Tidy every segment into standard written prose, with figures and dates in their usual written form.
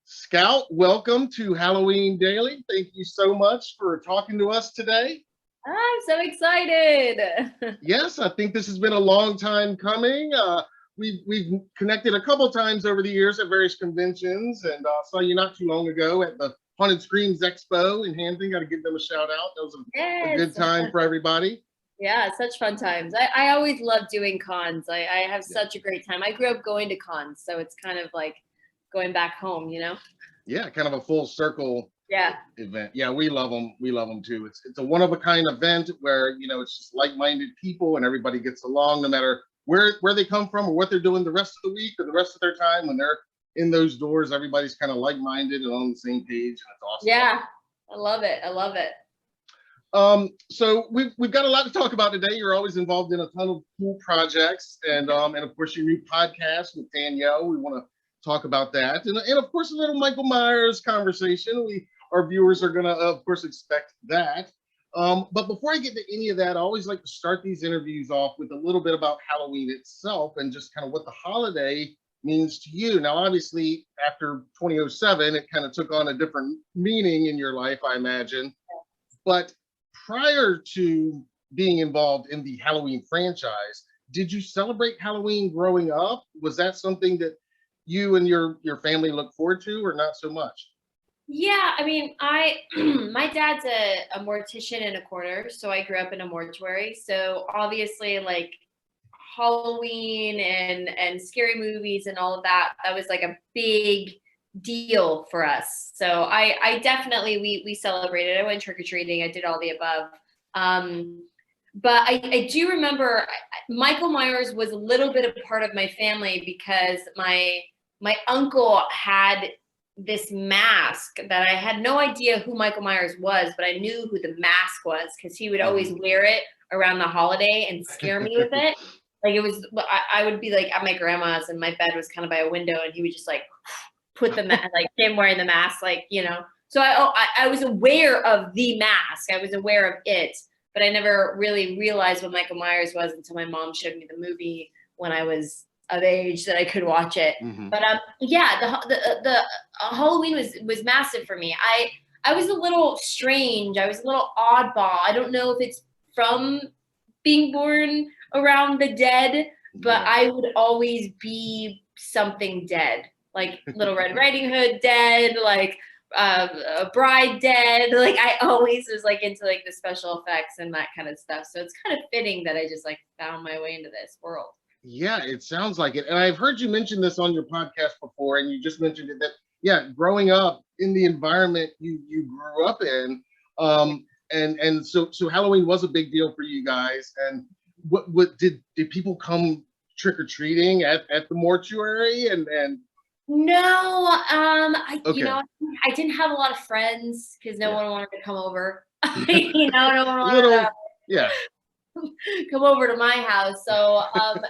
Scout, welcome to Halloween Daily. Thank you so much for talking to us today. I'm so excited. Yes, I think this has been a long time coming. We've connected a couple times over the years at various conventions, and saw you not too long ago at the Haunted Screams Expo in Hampton. Got to give them a shout out. That was a good Yes. time for everybody. Yeah, such fun times. I always love doing cons. I have Yeah. such a great time. I grew up going to cons, so it's kind of like going back home, you know? Yeah, kind of a full circle Yeah. event. Yeah, we love them. We love them too. It's a one of a kind event where it's just like-minded people and everybody gets along, no matter where they come from or what they're doing the rest of the week or the rest of their time. When they're in those doors, everybody's kind of like-minded and on the same page, and it's awesome. Yeah, I love it. I love it. So we've got a lot to talk about today. You're always involved in a ton of cool projects, and of course your new podcast with Danielle. We want to talk about that, and of course a little Michael Myers conversation. Our viewers are gonna of course expect that. But before I get to any of that, I always like to start these interviews off with a little bit about Halloween itself and just kind of what the holiday means to you. Now, obviously, after 2007, it kind of took on a different meaning in your life, I imagine. But prior to being involved in the Halloween franchise, did you celebrate Halloween growing up? Was that something that you and your family look forward to, or not so much? Yeah, I mean, my dad's a mortician in a corner, so I grew up in a mortuary. So obviously, like Halloween and scary movies and all of that was like a big deal for us. So I definitely we celebrated. I went trick or treating. I did all the above. But I do remember Michael Myers was a little bit a part of my family because my uncle had this mask that I had no idea who Michael Myers was, but I knew who the mask was because he would always wear it around the holiday and scare me with it. Like it was, I would be like at my grandma's and my bed was kind of by a window and he would just like put the mask, like him wearing the mask, like, So I was aware of the mask. I was aware of it, but I never really realized what Michael Myers was until my mom showed me the movie when I was of age that I could watch it. But yeah, the Halloween was massive for me. I was a little strange. I was a little oddball. I don't know if it's from being born around the dead, but I would always be something dead, like Little Red Riding Hood dead, like a bride dead. Like I always was like into like the special effects and that kind of stuff. So it's kind of fitting that I just like found my way into this world. Yeah, it sounds like it. And I've heard you mention this on your podcast before, and you just mentioned it that, yeah, growing up in the environment you grew up in, so Halloween was a big deal for you guys. And what did people come trick or treating at the mortuary and No, okay. I didn't have a lot of friends because no one wanted to come over. No one wanted yeah. come over to my house. So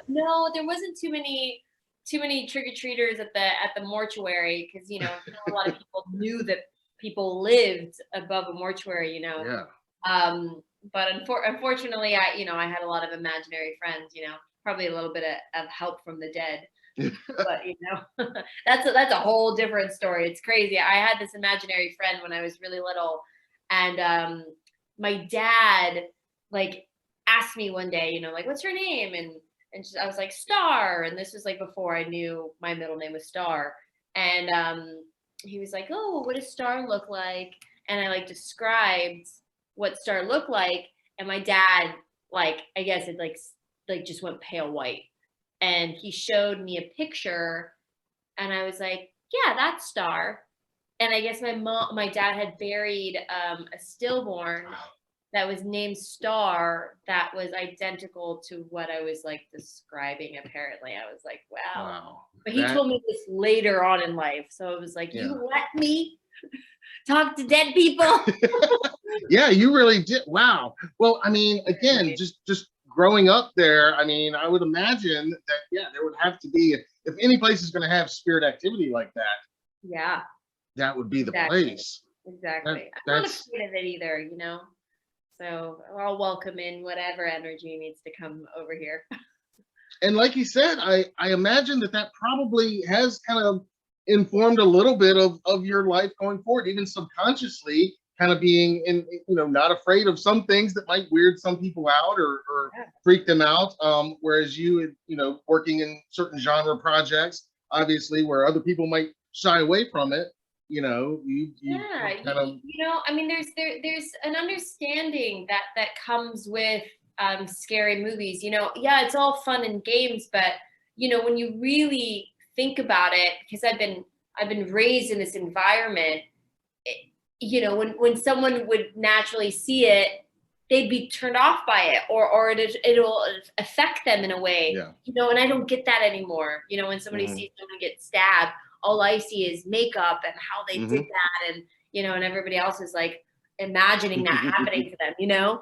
no, there wasn't too many trick-or-treaters at the mortuary because not a lot of people knew that people lived above a mortuary, Yeah. But unfortunately I had a lot of imaginary friends, probably a little bit of help from the dead. But that's a whole different story. It's crazy. I had this imaginary friend when I was really little, and my dad like asked me one day, like, what's her name? And I was like, Star. And this was like before I knew my middle name was Star. And he was like, oh, what does Star look like? And I like described what Star looked like. And my dad, like, I guess it like just went pale white. And he showed me a picture and I was like, yeah, that's Star. And I guess my dad had buried a stillborn that was named Star that was identical to what I was like describing. Apparently, I was like, wow. But he told me this later on in life. So it was like, you let me talk to dead people. Yeah, you really did. Wow. Well, I mean, again, just growing up there, I mean, I would imagine that, yeah, there would have to be, if any place is going to have spirit activity like that. Yeah. That would be the place. Exactly. I'm not afraid of it either, So I'll welcome in whatever energy needs to come over here. And like you said, I imagine that probably has kind of informed a little bit of your life going forward, even subconsciously, kind of being in, not afraid of some things that might weird some people out or Yeah. freak them out. Whereas working in certain genre projects, obviously, where other people might shy away from it, you Yeah, kind of, I mean, there's an understanding that comes with scary movies. Yeah, it's all fun and games, but when you really think about it, because I've been raised in this environment, it, when someone would naturally see it, they'd be turned off by it, or it'll affect them in a way, yeah. and I don't get that anymore. When somebody Hmm. sees someone get stabbed, all I see is makeup and how they did Hmm. that, and everybody else is like imagining that happening to them. Yeah,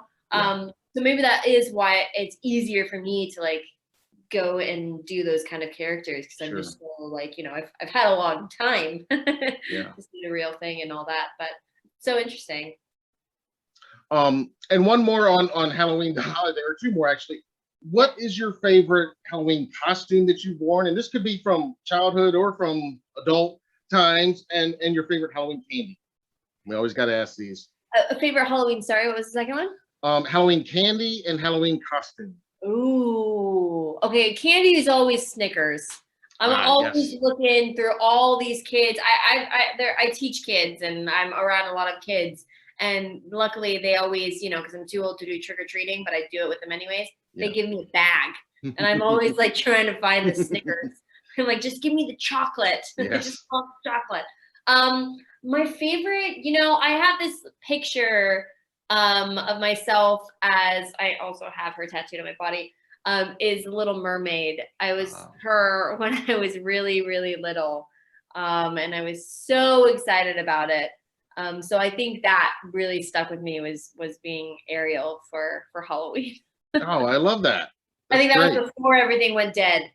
So maybe that is why it's easier for me to like go and do those kind of characters, because I'm sure. just so like, I've had a long time to Yeah. see the real thing and all that, but so interesting. And one more on Halloween the holiday, or two more actually. Yeah. What is your favorite Halloween costume that you've worn? And this could be from childhood or from adult times, and your favorite Halloween candy. We always got to ask these. A favorite Halloween, sorry, what was the second one? Halloween candy and Halloween costume. Ooh, okay. Candy is always Snickers. I'm always Yes. looking through all these kids. I teach kids, and I'm around a lot of kids. And luckily, they always, because I'm too old to do trick or treating, but I do it with them anyways. They Yeah. give me a bag, and I'm always like trying to find the Snickers. I'm like, just give me the chocolate. Just Yes. want the chocolate. My favorite, I have this picture of myself, as I also have her tattooed on my body, is Little Mermaid. I was Wow. her when I was really, really little. And I was so excited about it. So I think that really stuck with me, was being Ariel for Halloween. Oh, I love that. I That's think that great. was before everything went dead.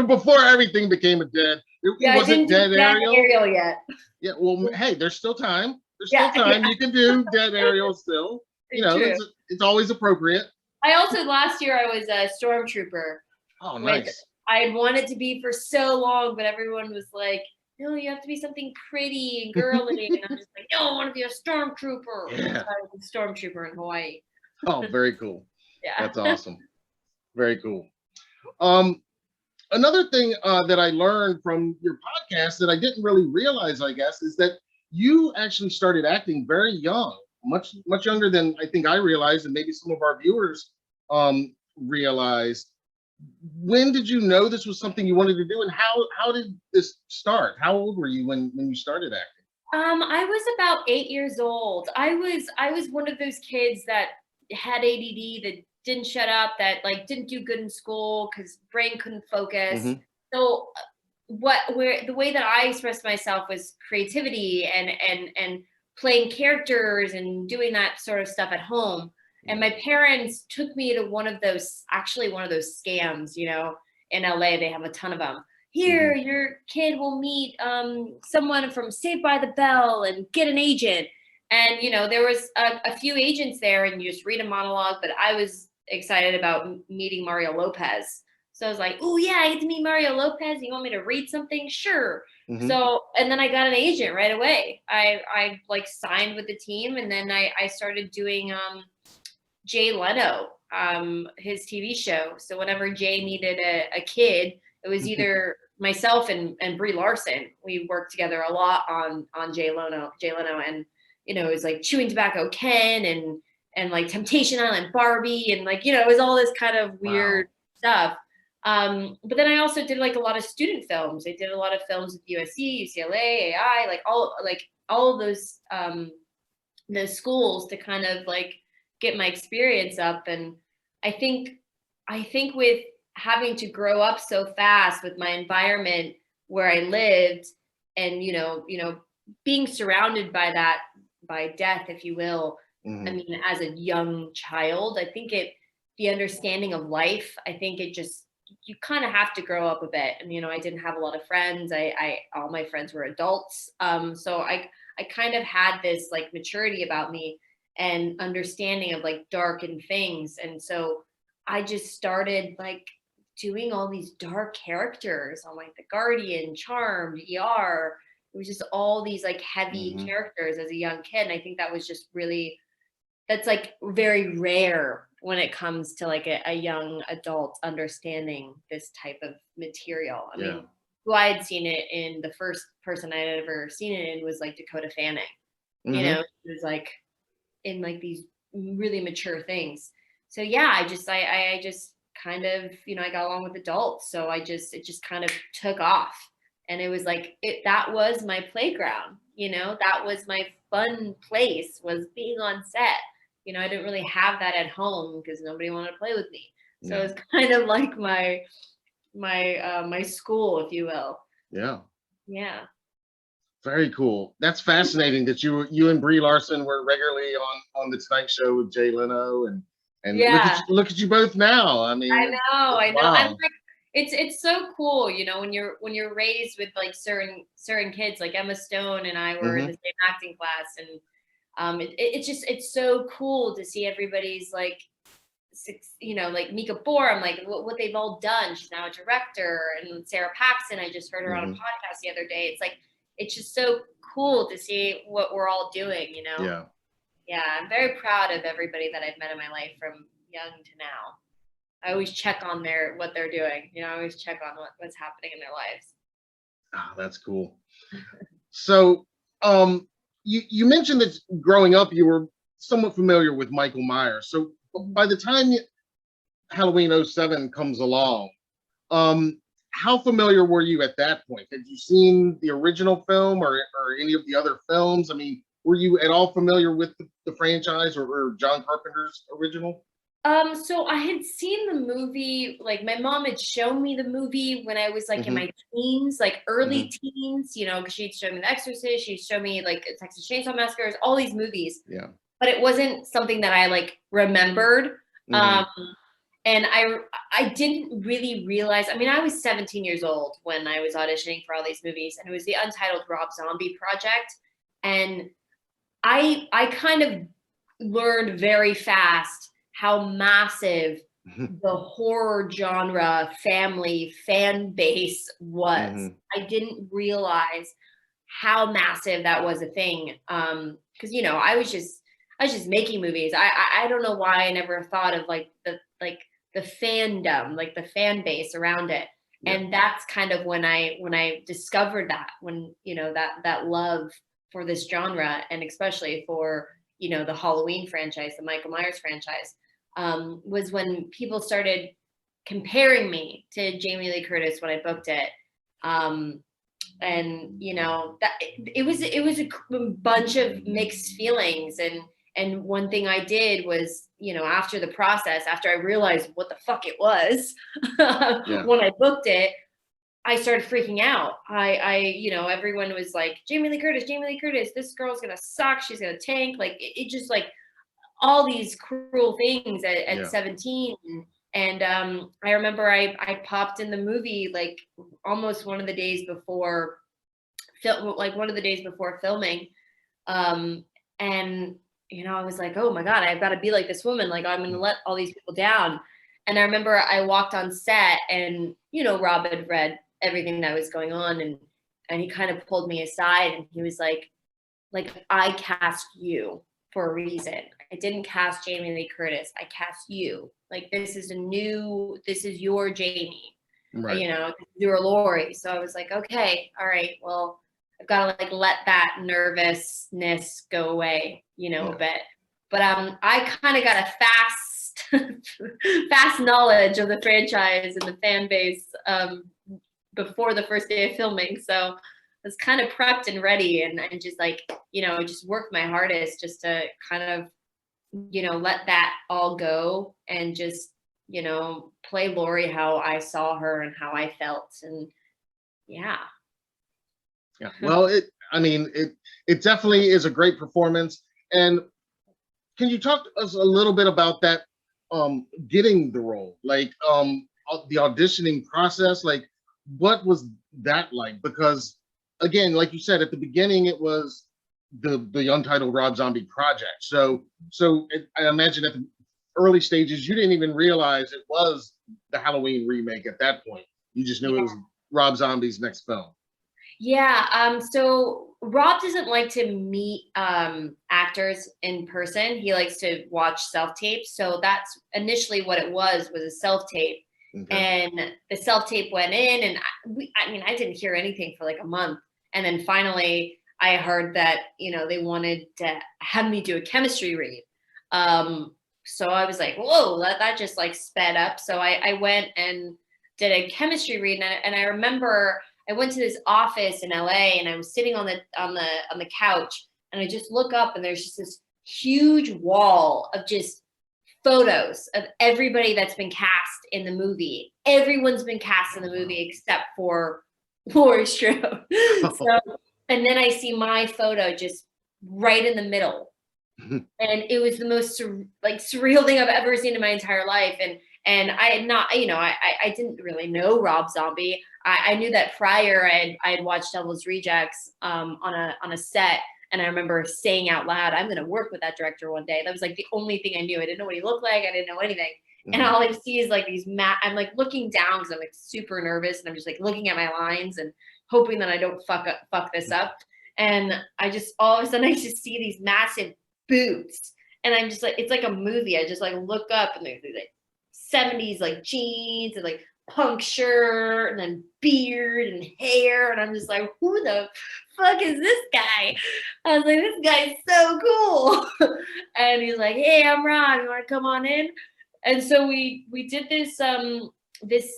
Before everything became a dead, it Yeah, I wasn't didn't do dead dead Ariel. Ariel yet. Yeah, well, hey, there's still time. There's Yeah, still yeah, time. You can do dead Ariel still. true. It's always appropriate. I also last year I was a stormtrooper, Oh, which nice. I had wanted to be for so long, but everyone was like, "No, you have to be something pretty and girly," and I'm just like, "No, I want to be a stormtrooper." So Yeah. I was a stormtrooper in Hawaii. Oh, very cool. Yeah. That's awesome. Very cool. Um, Another thing that I learned from your podcast that I didn't really realize, I guess, is that you actually started acting very young, much younger than I think I realized, and maybe some of our viewers realized. When did you know this was something you wanted to do, and how did this start? How old were you when you started acting? I was about 8 years old. I was one of those kids that had ADD, that didn't shut up, that like didn't do good in school because brain couldn't focus. Hmm. So where the way that I expressed myself was creativity and playing characters and doing that sort of stuff at home. And Yeah. my parents took me to one of those scams, in LA. They have a ton of them. Here, Hmm. your kid will meet someone from Saved by the Bell and get an agent. And there was a few agents there, and you just read a monologue. But I was excited about meeting Mario Lopez, so I was like, "Oh yeah, I get to meet Mario Lopez. You want me to read something? Sure." Hmm. So, and then I got an agent right away. I like signed with the team, and then I started doing Jay Leno, his TV show. So whenever Jay needed a kid, it was either myself and Brie Larson. We worked together a lot on Jay Leno, and it was like Chewing Tobacco Ken and like Temptation Island Barbie, and like it was all this kind of weird Wow. stuff. But then I also did like a lot of student films. I did a lot of films with USC, UCLA, AI, like all of those schools to kind of like get my experience up. And I think with having to grow up so fast with my environment where I lived, and being surrounded by that, by death, if you will. I Hmm. mean, as a young child, I think the understanding of life, I think it just, you kind of have to grow up a bit. And I didn't have a lot of friends. I all my friends were adults. So I kind of had this like maturity about me and understanding of like dark and things. And so I just started like doing all these dark characters on like The Guardian, Charmed, ER. It was just all these like heavy Hmm. characters as a young kid. And I think that was just really, that's like very rare when it comes to like a young adult understanding this type of material. I Yeah. mean, who I had seen it in, the first person I'd ever seen it in was like Dakota Fanning. You know, Hmm. it was like in like these really mature things. So yeah, I just kind of, I got along with adults. So it just kind of took off. And it was like that was my playground, that was my fun place, was being on set. I didn't really have that at home because nobody wanted to play with me. So Yeah. it's kind of like my school, if you will. Yeah. Yeah. Very cool. That's fascinating that you and Brie Larson were regularly on the Tonight Show with Jay Leno, and Yeah. look at you both now. I I mean, know, it's I know. I'm wow. like, it's so cool, when you're raised with like certain kids, like Emma Stone and I were in the Hmm. same acting class, and it's just it's so cool to see everybody's like, like Mika Borum, like what they've all done. She's now a director, and Sarah Paxton. I just heard her on a Hmm. podcast the other day. It's like it's just so cool to see what we're all doing. Yeah. Yeah, I'm very proud of everybody that I've met in my life from young to now. I always check on what they're doing. I always check on what's happening in their lives. Ah, that's cool. So, you mentioned that growing up you were somewhat familiar with Michael Myers. So by the time Halloween '07 comes along, um, how familiar were you at that point? Had you seen the original film or any of the other films? I mean, were you at all familiar with the franchise or John Carpenter's original? So I had seen the movie, like my mom had shown me the movie when I was like in Hmm. my teens, like early Hmm. teens, because she'd show me The Exorcist, she'd show me like Texas Chainsaw Massacre, all these movies, Yeah. but it wasn't something that I like remembered. Um, Hmm. and I didn't really realize. I mean, I was 17 years old when I was auditioning for all these movies, and it was the Untitled Rob Zombie project, and I kind of learned very fast how massive the horror genre family fan base was. Hmm. I didn't realize how massive that was a thing. Because I was just making movies. I don't know why I never thought of like the fandom, like the fan base around it. Yeah. And that's kind of when I discovered that, when that love for this genre, and especially for the Halloween franchise, the Michael Myers franchise, was when people started comparing me to Jamie Lee Curtis when I booked it. And that it was a bunch of mixed feelings, and one thing I did was, after the process, after I realized what the fuck it was, Yeah. when I booked it, I started freaking out. Everyone was like, Jamie Lee Curtis, this girl's gonna suck. She's gonna tank. Like it just like all these cruel things at Yeah. 17. And I remember I popped in the movie like almost one of the days before one of the days before filming. Um, and I was like, oh my God, I've got to be like this woman. Like I'm going to let all these people down. And I remember I walked on set, and, Rob had read everything that was going on, and he kind of pulled me aside, and he was like, I cast you for a reason. I didn't cast Jamie Lee Curtis. I cast you. Like, this is your Jamie, Right. you're Laurie. So I was like, okay, all right, well, I've got to like let that nervousness go away, a Yeah. bit. But I kind of got a fast knowledge of the franchise and the fan base before the first day of filming. So I was kind of prepped and ready, and just like, just worked my hardest just to kind of, let that all go, and just, play Laurie how I saw her and how I felt. And yeah. Yeah. Well, I mean, it definitely is a great performance. And can you talk to us a little bit about that, getting the role, like the auditioning process? Like, what was that like? Because again, like you said at the beginning, it was the Untitled Rob Zombie project. So I imagine at the early stages, you didn't even realize it was the Halloween remake at that point? You just knew Yeah. it was Rob Zombie's next film. Yeah. So Rob doesn't like to meet actors in person. He likes to watch self-tapes. So that's initially what it was a self-tape. Okay. And the self-tape went in, and I didn't hear anything for like a month. And then finally I heard that, they wanted to have me do a chemistry read. So I was like, whoa, that just like sped up. So I went and did a chemistry read, and I remember I went to this office in LA, and I was sitting on the couch, and I just look up, and there's just this huge wall of just photos of everybody that's been cast in the movie. Everyone's been cast in the movie except for Laurie Strode. So, and then I see my photo just right in the middle. And it was the most surreal thing I've ever seen in my entire life. And I had not, I didn't really know Rob Zombie. I knew that prior I had watched Devil's Rejects on a set, and I remember saying out loud, "I'm going to work with that director one day." That was like the only thing I knew. I didn't know what he looked like. I didn't know anything. Mm-hmm. And all I see is like these I'm like looking down because I'm like super nervous, and I'm just like looking at my lines and hoping that I don't fuck this up. And I just all of a sudden I just see these massive boots, and I'm just like, it's like a movie. I just like look up, and there's like 70s like jeans and like punk shirt and then beard and hair, and I'm just like, who the fuck is this guy? I was like, this guy's so cool. And he's like, hey, I'm Rob, you want to come on in? And so we did this this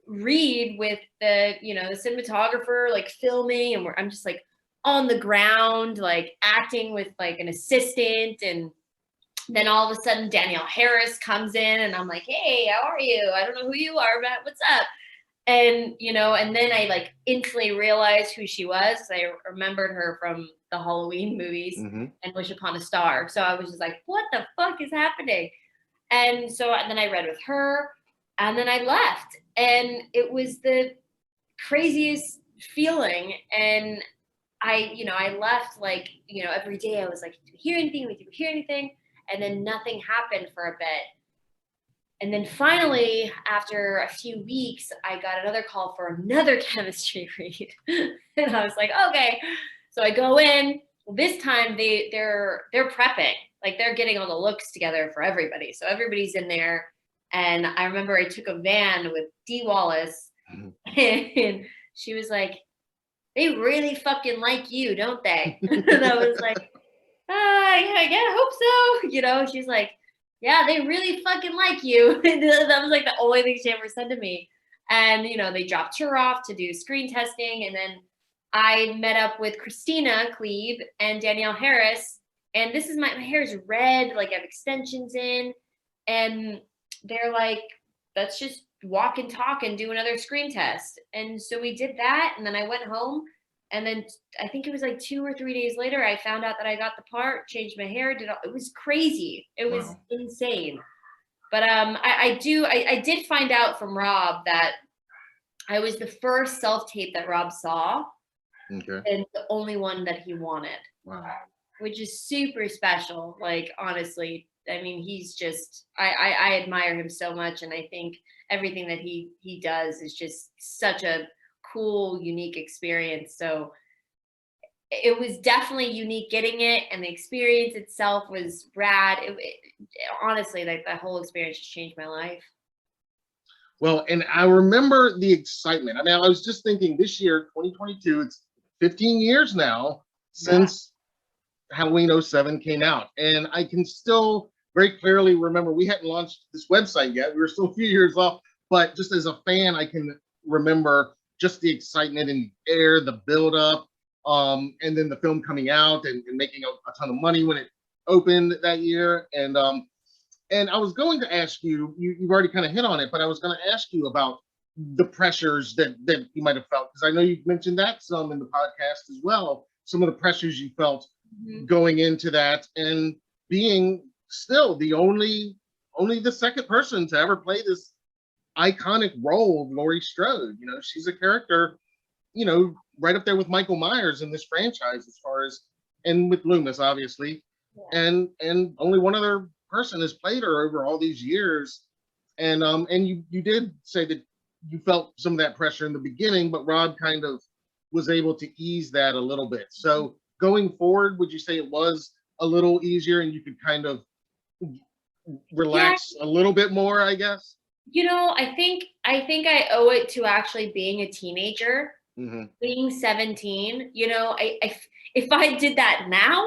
read with the the cinematographer like filming, and I'm just like on the ground like acting with like an assistant. And then all of a sudden Danielle Harris comes in, and I'm like, hey, how are you? I don't know who you are, but what's up? And and then I like instantly realized who she was. I remembered her from the Halloween movies. Mm-hmm. And Wish Upon a Star. So I was just like, what the fuck is happening? And then I read with her, and then I left, and it was the craziest feeling. And I left like, every day I was like, did we hear anything? Did we hear anything? And then nothing happened for a bit. And then finally, after a few weeks, I got another call for another chemistry read. And I was like, okay. So I go in. Well, this time they're prepping. Like they're getting all the looks together for everybody. So everybody's in there. And I remember I took a van with Dee Wallace. Mm-hmm. And she was like, they really fucking like you, don't they? And I was like, yeah, I hope so. She's like, yeah, they really fucking like you. That was like the only thing she ever said to me. And, they dropped her off to do screen testing. And then I met up with Christina Cleve and Danielle Harris. And this is my hair is red, like I have extensions in. And they're like, let's just walk and talk and do another screen test. And so we did that. And then I went home. And then I think it was like 2 or 3 days later, I found out that I got the part, changed my hair, it was crazy. It was insane. But I did find out from Rob that I was the first self-tape that Rob saw. Okay. And the only one that he wanted. Wow. Which is super special. Like, honestly, I mean, he's just, I admire him so much. And I think everything that he does is just such a cool, unique experience. So it was definitely unique getting it, and the experience itself was rad. Honestly, like that whole experience just changed my life. Well, and I remember the excitement. I mean, I was just thinking this year, 2022, it's 15 years now since Halloween 07 came out. And I can still very clearly remember, we hadn't launched this website yet. We were still a few years off, but just as a fan, I can remember just the excitement in the air, the buildup, and then the film coming out and making a ton of money when it opened that year. And I was going to ask you, you've already kind of hit on it, but I was going to ask you about the pressures that you might have felt, because I know you've mentioned that some in the podcast as well, some of the pressures you felt going into that, and being still the only the second person to ever play this iconic role of Laurie Strode. She's a character, right up there with Michael Myers in this franchise, as far as, and with Loomis, obviously. Yeah. And only one other person has played her over all these years. And you did say that you felt some of that pressure in the beginning, but Rob kind of was able to ease that a little bit. So going forward, would you say it was a little easier and you could kind of Yeah, relax a little bit more, I guess? I think I owe it to actually being a teenager, Hmm. being 17. If I did that now,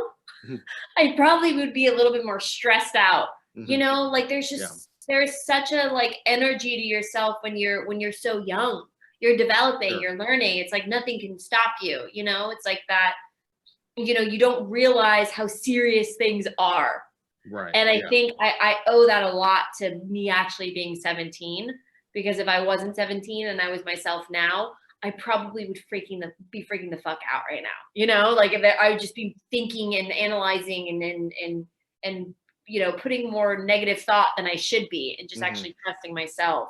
I probably would be a little bit more stressed out. Hmm. Like Yeah, there's such a like energy to yourself when you're so young. You're developing, sure. you're learning. It's like nothing can stop you, It's like that, you don't realize how serious things are. Right. And I Yeah. think I owe that a lot to me actually being 17, because if I wasn't 17 and I was myself now, I probably would be freaking the fuck out right now. Like if I would just be thinking and analyzing and putting more negative thought than I should be, and just Hmm. actually trusting myself.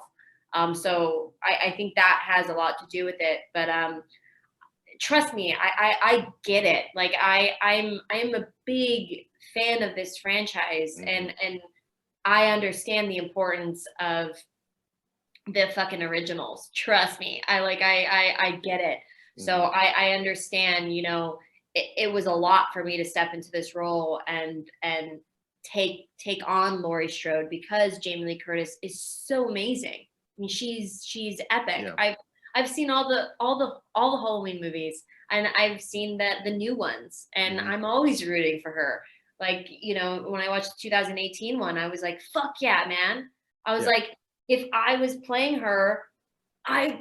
So I think that has a lot to do with it. But trust me, I get it. Like I'm a big fan of this franchise, Hmm. and I understand the importance of the fucking originals. Trust me. I get it. So Hmm. I understand, it was a lot for me to step into this role and take on Laurie Strode, because Jamie Lee Curtis is so amazing. I mean, she's epic. Yeah. I've seen all the Halloween movies, and I've seen the new ones, and Hmm. I'm always rooting for her. Like, when I watched the 2018 one, I was like, fuck yeah, man. I was Yeah. like, if I was playing her,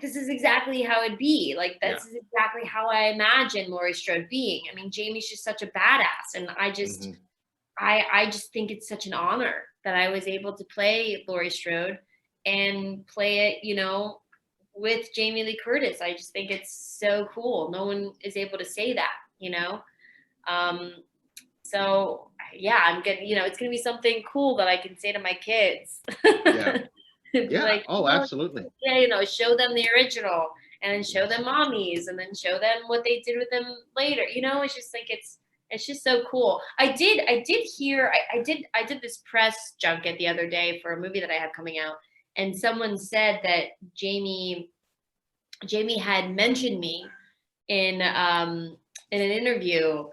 this is exactly how it'd be. Like, Yeah. this is exactly how I imagine Laurie Strode being. I mean, Jamie's just such a badass, and Hmm. I just think it's such an honor that I was able to play Laurie Strode and play it, with Jamie Lee Curtis. I just think it's so cool. No one is able to say that. Um, so yeah, I'm gonna, it's gonna be something cool that I can say to my kids. Yeah. Be Yeah. like, Oh, absolutely. yeah, show them the original, and then show them mommies, and then show them what they did with them later. It's just like it's just so cool. I did hear I did this press junket the other day for a movie that I have coming out, and someone said that Jamie had mentioned me in an interview,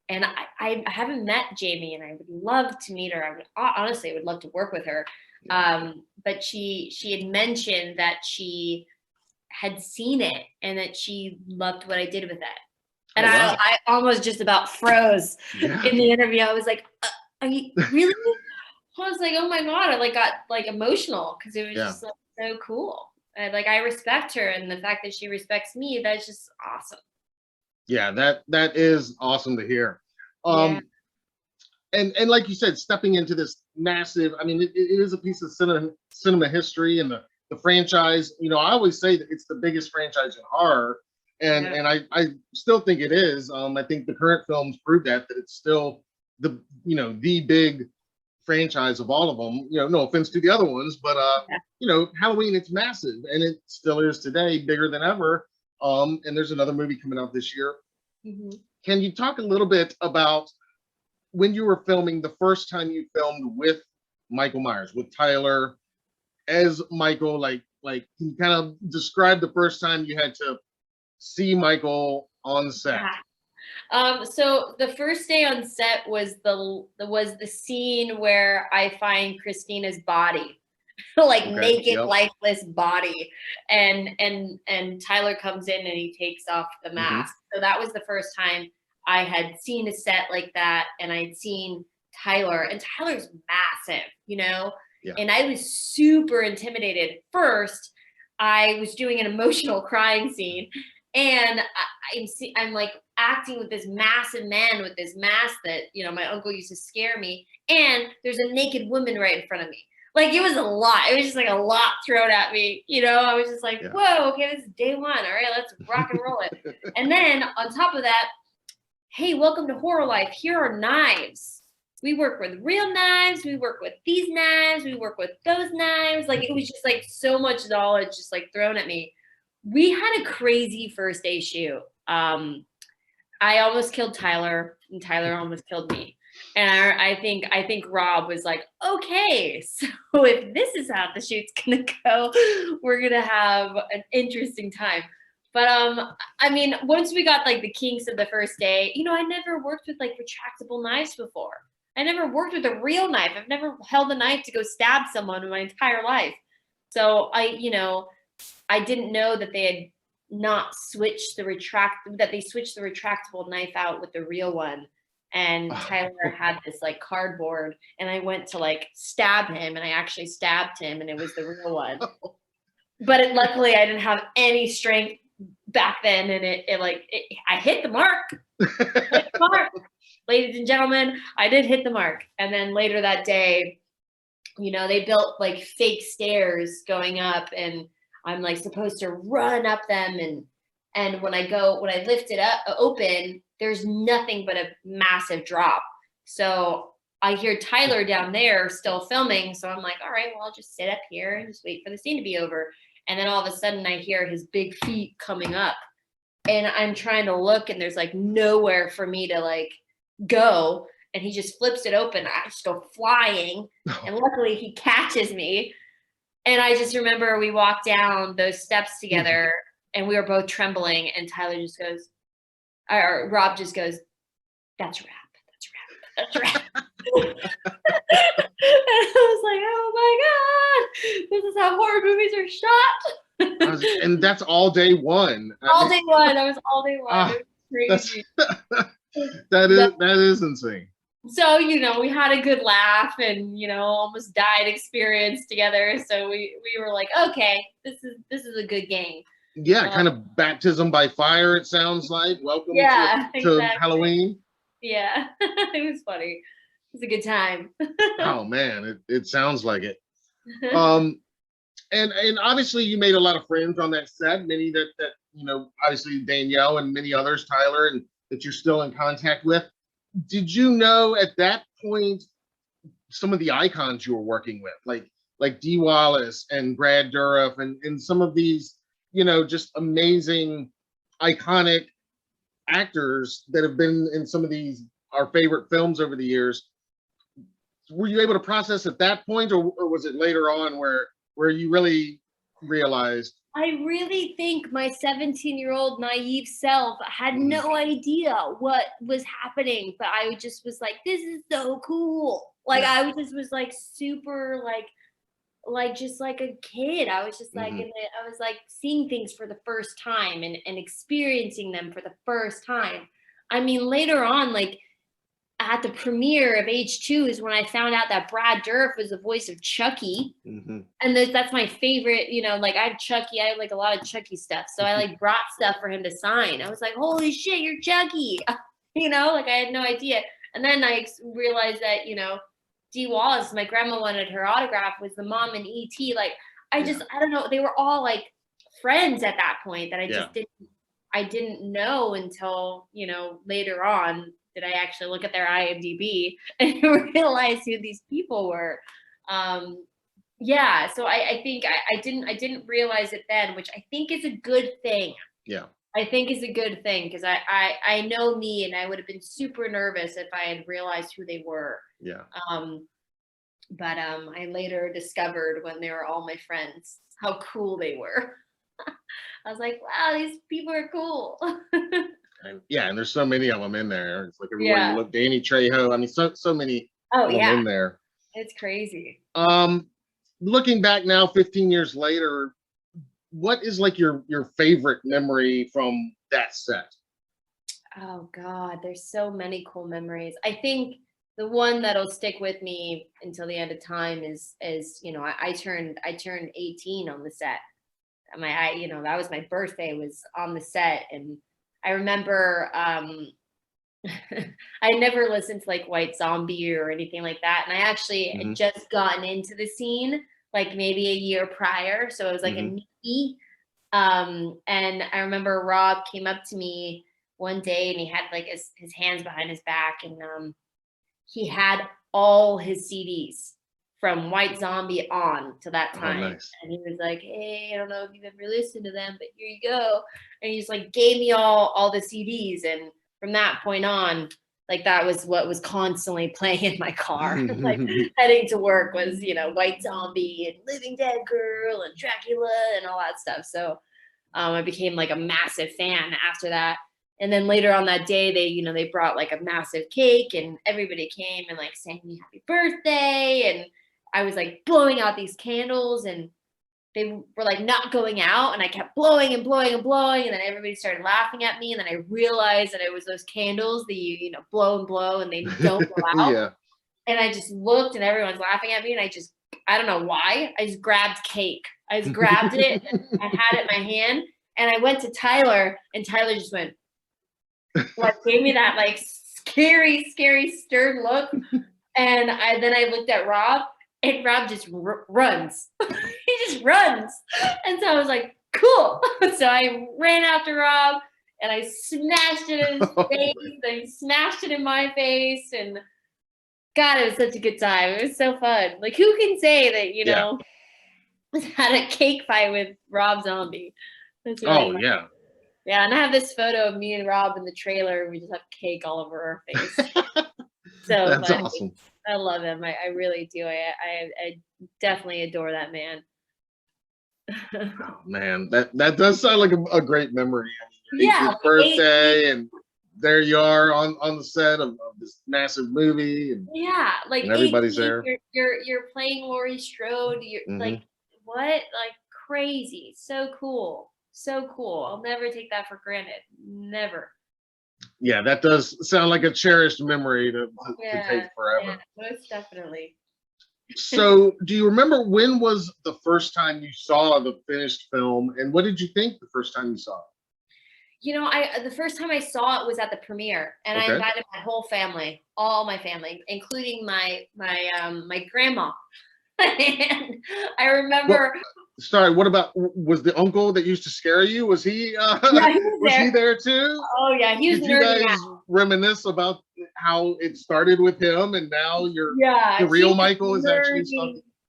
and I haven't met Jamie, and I would love to meet her. I would love to work with her. Yeah. But she had mentioned that she had seen it and that she loved what I did with it. And Oh, wow. I almost just about froze Yeah. in the interview. I was like, are you really? I was like, oh my God, I got emotional, because it was Yeah. just like, so cool. And I respect her, and the fact that she respects me, that's just awesome. Yeah. That is awesome to hear. Yeah. Um, and like you said, stepping into this massive, I mean, it is a piece of cinema history, and the franchise. I always say that it's the biggest franchise in horror, and Yeah. I still think it is. I think the current films prove that it's still the big franchise of all of them. No offense to the other ones, but Halloween, it's massive, and it still is today, bigger than ever. And there's another movie coming out this year. Hmm. Can you talk a little bit about when you were filming, the first time you filmed with Michael Myers, with Tyler as Michael? Like can you kind of describe the first time you had to see Michael on set? Yeah. So the first day on set was the scene where I find Christina's body, like Okay. naked, Yep. lifeless body, and Tyler comes in and he takes off the Hmm. mask. So that was the first time I had seen a set like that, and I had seen Tyler, and Tyler's massive. Yeah. And I was super intimidated. First, I was doing an emotional crying scene, and I'm like acting with this massive man with this mask that my uncle used to scare me, and there's a naked woman right in front of me. Like, it was a lot. It was just like a lot thrown at me. I was just like, Yeah. whoa, okay, this is day one. All right, let's rock and roll it. And then on top of that, hey, welcome to Horror Life. Here are knives. We work with real knives. We work with these knives. We work with those knives. Like, it was just like so much knowledge just like thrown at me. We had a crazy first day shoot. I almost killed Tyler, and Tyler almost killed me. And I think Rob was like, okay, so if this is how the shoot's gonna go, we're gonna have an interesting time. But I mean, once we got like the kinks of the first day, you know, I never worked with like retractable knives before. I never worked with a real knife. I've never held a knife to go stab someone in my entire life. So you know, I didn't know that they had not switched that they switched the retractable knife out with the real one. And Tyler had this like cardboard, and I went to like stab him, and I actually stabbed him, and it was the real one. But luckily, I didn't have any strength back then, and I hit the mark. Hit the mark. Ladies and gentlemen, I did hit the mark. And then later that day, you know, they built like fake stairs going up, and I'm like supposed to run up them, and when I lift it up open, there's nothing but a massive drop. So I hear Tyler down there still filming, so I'm like, all right, well, I'll just sit up here and just wait for the scene to be over. And then all of a sudden I hear his big feet coming up, and I'm trying to look, and there's like nowhere for me to like go, and he just flips it open. I just go flying, and luckily he catches me. And I just remember we walked down those steps together, and we were both trembling, and Tyler just goes, or Rob just goes, that's a wrap. That's a wrap. And I was like, oh my God, this is how horror movies are shot. And that's all day one. All day one. That was all day one. It was crazy. That is insane. So, you know, we had a good laugh, and, you know, almost died experience together. So we were like, okay, this is a good game. Yeah, kind of baptism by fire, it sounds like. Welcome to exactly. Halloween. Yeah, it was funny. It was a good time. Oh man, it sounds like it. And obviously you made a lot of friends on that set, many that you know, obviously Danielle and many others, Tyler, and that you're still in contact with. Did you know at that point some of the icons you were working with, like Dee Wallace and Brad Dourif and some of these, you know, just amazing, iconic actors that have been in some of these our favorite films over the years? Were you able to process at that point, or was it later on where you really realized? I really think my 17-year-old naive self had no idea what was happening, but I just was like, this is so cool. Like, I was like super like just like a kid. I was just like, I was like seeing things for the first time and experiencing them for the first time. I mean, later on, like at the premiere of H2 is when I found out that Brad Dourif was the voice of Chucky. And that's my favorite, you know, like I have Chucky, I have like a lot of Chucky stuff. So I like brought stuff for him to sign. I was like, holy shit, you're Chucky. You know, like I had no idea. And then I realized that, you know, Dee Wallace, my grandma wanted her autograph, was the mom in E.T. Like, I don't know. They were all like friends at that point that I didn't know until, you know, later on did I actually look at their IMDb and realize who these people were. Yeah. So I think I didn't realize it then, which I think is a good thing. Yeah. I think is a good thing, because I know me, and I would have been super nervous if I had realized who they were. Yeah. But I later discovered, when they were all my friends, how cool they were. I was like, wow, these people are cool. And there's so many of them in there. It's like everywhere you look, Danny Trejo. I mean, so many of them in there. It's crazy. Looking back now, 15 years later, what is like your favorite memory from that set? Oh God, there's so many cool memories. I think the one that'll stick with me until the end of time is you know, I turned 18 on the set. You know, that was my birthday, was on the set. And I remember I never listened to like White Zombie or anything like that. And I actually had just gotten into the scene like maybe a year prior. So it was like a newbie. And I remember Rob came up to me one day, and he had like his hands behind his back, and he had all his CDs from White Zombie on to that time. Oh, nice. And he was like, hey, I don't know if you've ever listened to them, but here you go. And he just like gave me all the CDs. And from that point on, like that was what was constantly playing in my car. Like heading to work was, you know, White Zombie and Living Dead Girl and Dracula and all that stuff. So I became like a massive fan after that. And then later on that day, they brought like a massive cake and everybody came and like sang me happy birthday. And I was like blowing out these candles and they were like not going out. And I kept blowing and blowing and blowing. And then everybody started laughing at me. And then I realized that it was those candles that you know, blow and blow and they don't go out. Yeah. And I just looked and everyone's laughing at me. And I don't know why. I just grabbed cake. I just grabbed it and I had it in my hand. And I went to Tyler and Tyler just went, like gave me that like scary, stern look. And then I looked at Rob and Rob just runs. He just runs. And so I was like, cool. So I ran after Rob and I smashed it in his face. And he smashed it in my face. And God, it was such a good time. It was so fun. Like who can say that, you know, had a cake fight with Rob Zombie? That's really fun. Yeah. Yeah, and I have this photo of me and Rob in the trailer. We just have cake all over our face. So that's awesome. I love him. I really do. I definitely adore that man. Oh, man, that does sound like a great memory. I mean, Yeah, your birthday, and there you are on the set of this massive movie, and yeah, like and everybody's there. You're playing Laurie Strode. You're like what? Like crazy. So cool. So cool. I'll never take that for granted. Never. Yeah, that does sound like a cherished memory to take forever. Yeah, most definitely. So, do you remember when was the first time you saw the finished film, and what did you think the first time you saw it? You know, the first time I saw it was at the premiere, and I invited my whole family, all my family, including my grandma. And I remember. Sorry, what about, was the uncle that used to scare you? Was he? Yeah, was he there too? Oh yeah, he was. Did you guys reminisce about how it started with him, and now the real Michael is actually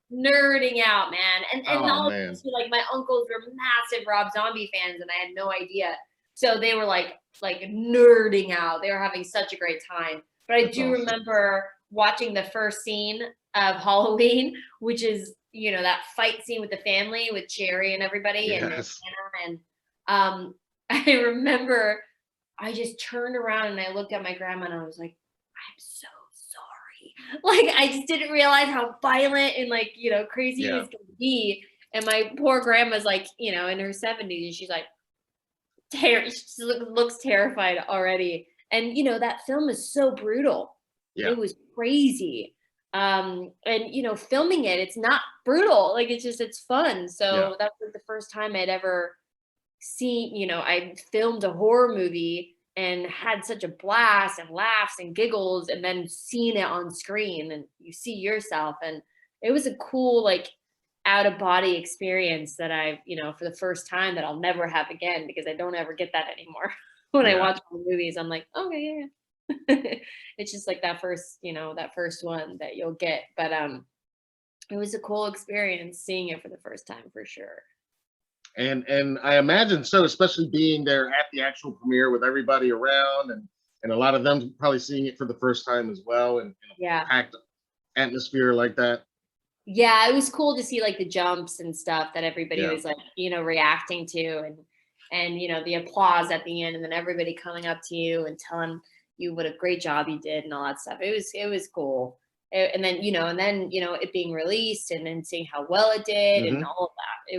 nerding out, man. And all man. Like my uncles were massive Rob Zombie fans, and I had no idea. So they were like nerding out. They were having such a great time. But I do remember watching the first scene of Halloween, which is, you know, that fight scene with the family with Jerry and everybody and Anna. And I remember I just turned around and I looked at my grandma and I was like, I'm so sorry. Like I just didn't realize how violent and like, you know, crazy it was gonna be. And my poor grandma's like, you know, in her 70s, and she's like, she looks terrified already. And you know, that film is so brutal. Yeah. It was crazy. And you know, filming it's not brutal. Like it's fun. So that was the first time I'd ever seen, you know, I filmed a horror movie and had such a blast and laughs and giggles, and then seen it on screen and you see yourself. And it was a cool, like, out of body experience that I, you know, for the first time, that I'll never have again, because I don't ever get that anymore. When I watch movies, I'm like, okay, it's just like that first, you know, that first one that you'll get. But it was a cool experience seeing it for the first time, for sure. And I imagine so, especially being there at the actual premiere with everybody around, and a lot of them probably seeing it for the first time as well, and a packed atmosphere like that. Yeah, it was cool to see like the jumps and stuff that everybody was like, you know, reacting to, and you know, the applause at the end, and then everybody coming up to you and telling you what a great job you did and all that stuff. It was cool. And then, you know, it being released, and then seeing how well it did and all of that.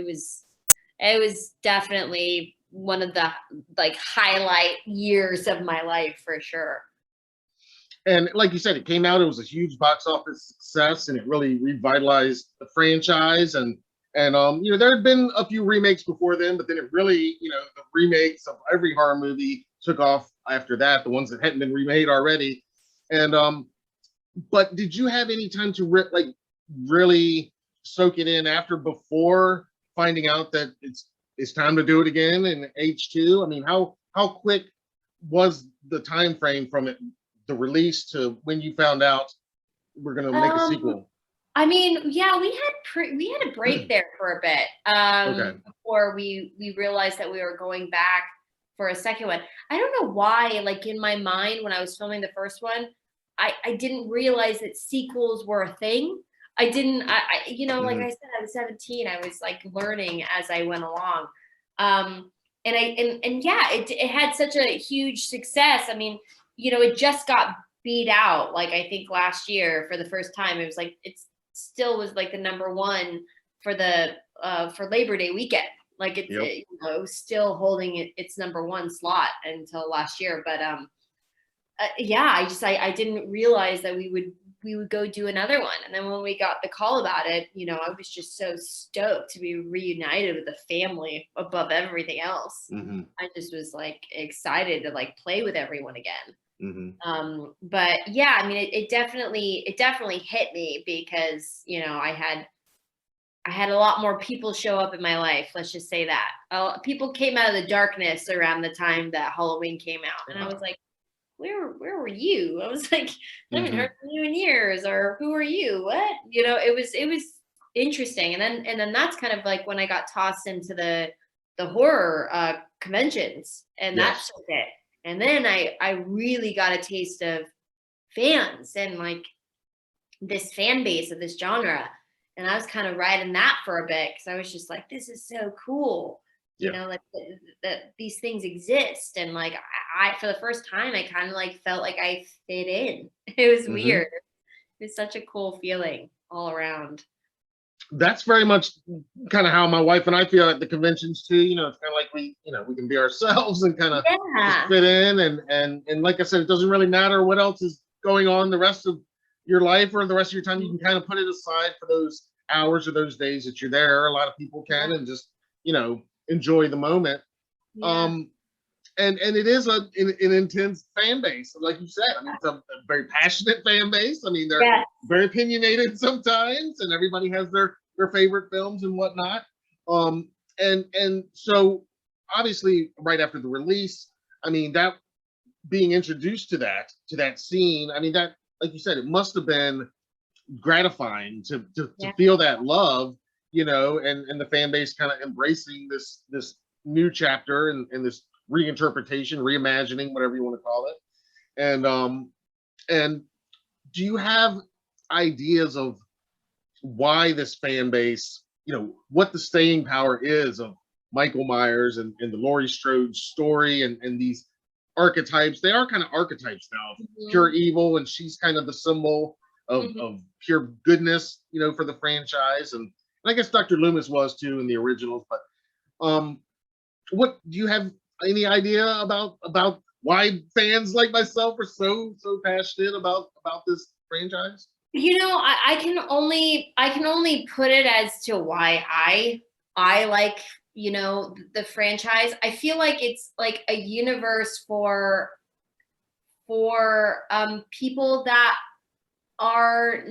It was definitely one of the like highlight years of my life, for sure. And like you said, it came out, it was a huge box office success, and it really revitalized the franchise. And you know, there had been a few remakes before then, but then it really, you know, the remakes of every horror movie took off after that, the ones that hadn't been remade already. And but did you have any time to really soak it in before finding out that it's time to do it again in H2? I mean, how quick was the time frame from the release to when you found out we're going to make a sequel? I mean, yeah, we had a break there for a bit before we realized that we were going back for a second one. I don't know why, like in my mind when I was filming the first one, I didn't realize that sequels were a thing. I didn't, you know, like I said, I was 17. I was like learning as I went along. And yeah, it had such a huge success. I mean, you know, it just got beat out, like I think last year for the first time. It was like, it still was like the #1 for the, for Labor Day weekend. Like it, Yep. you know, it was still holding its #1 slot until last year. But yeah, I didn't realize that we would go do another one. And then when we got the call about it, you know, I was just so stoked to be reunited with the family above everything else. I just was like excited to like play with everyone again. But yeah, I mean, it definitely hit me because, you know, I had a lot more people show up in my life. Let's just say that people came out of the darkness around the time that Halloween came out. And I was like, where were you? I was like, I haven't heard from you in years, or who are you? What? You know, it was interesting. And then that's kind of like when I got tossed into the horror conventions, and that's it. And then I really got a taste of fans and like this fan base of this genre. And I was kind of riding that for a bit because I was just like, this is so cool. You know, like that these things exist. And like I for the first time, I kind of like felt like I fit in. It was weird. It was such a cool feeling all around. That's very much kind of how my wife and I feel at the conventions too. You know, it's kind of like we can be ourselves and kind of just fit in. And like I said, it doesn't really matter what else is going on the rest of your life or the rest of your time. You can kind of put it aside for those hours or those days that you're there. A lot of people can and just, you know, enjoy the moment. And it is an intense fan base, like you said. I mean, it's a very passionate fan base. I mean, they're very opinionated sometimes, and everybody has their favorite films and whatnot. And so obviously, right after the release, I mean, that being introduced to that scene, I mean, that, like you said, it must have been gratifying to feel that love, you know, and the fan base kind of embracing this new chapter and this reinterpretation, reimagining, whatever you want to call it. And do you have ideas of why this fan base, you know, what the staying power is of Michael Myers and the Laurie Strode story and these archetypes? They are kind of archetypes now, pure evil, and she's kind of the symbol of pure goodness, you know, for the franchise. And I guess Dr. Loomis was too in the originals. But what do you have any idea about why fans like myself are so passionate about this franchise? You know, I can only put it as to why I like, you know, the franchise. I feel like it's like a universe for people that are,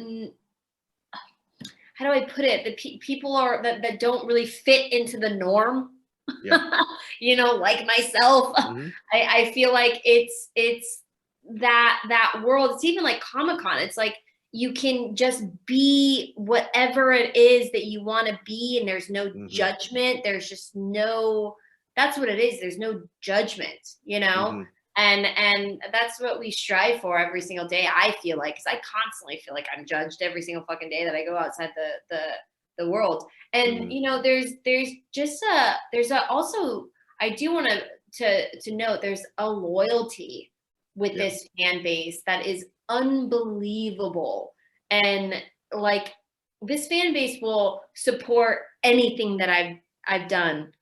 how do I put it? The people are that don't really fit into the norm. You know, like myself. I feel like it's that world. It's even like Comic-Con. It's like you can just be whatever it is that you want to be, and there's no judgment. There's just no, that's what it is. There's no judgment, you know? And that's what we strive for every single day, I feel like, because I constantly feel like I'm judged every single fucking day that I go outside the world. And you know, there's also, I do want to note, there's a loyalty with this fan base that is unbelievable. And like, this fan base will support anything that I've done,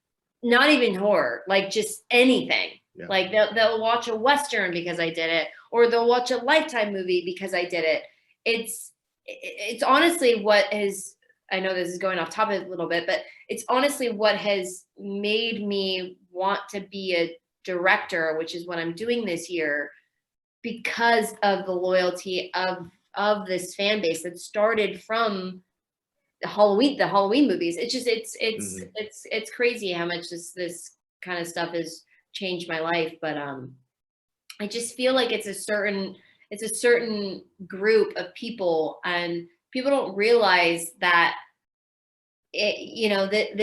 not even horror, like just anything. Like they'll watch a Western because I did it, or they'll watch a Lifetime movie because I did it. It's honestly what has, I know this is going off topic a little bit, but it's honestly what has made me want to be a director, which is what I'm doing this year, because of the loyalty of this fan base that started from the Halloween movies. It's just, it's crazy how much this kind of stuff has changed my life. But I just feel like it's a certain group of people, and people don't realize that you know, that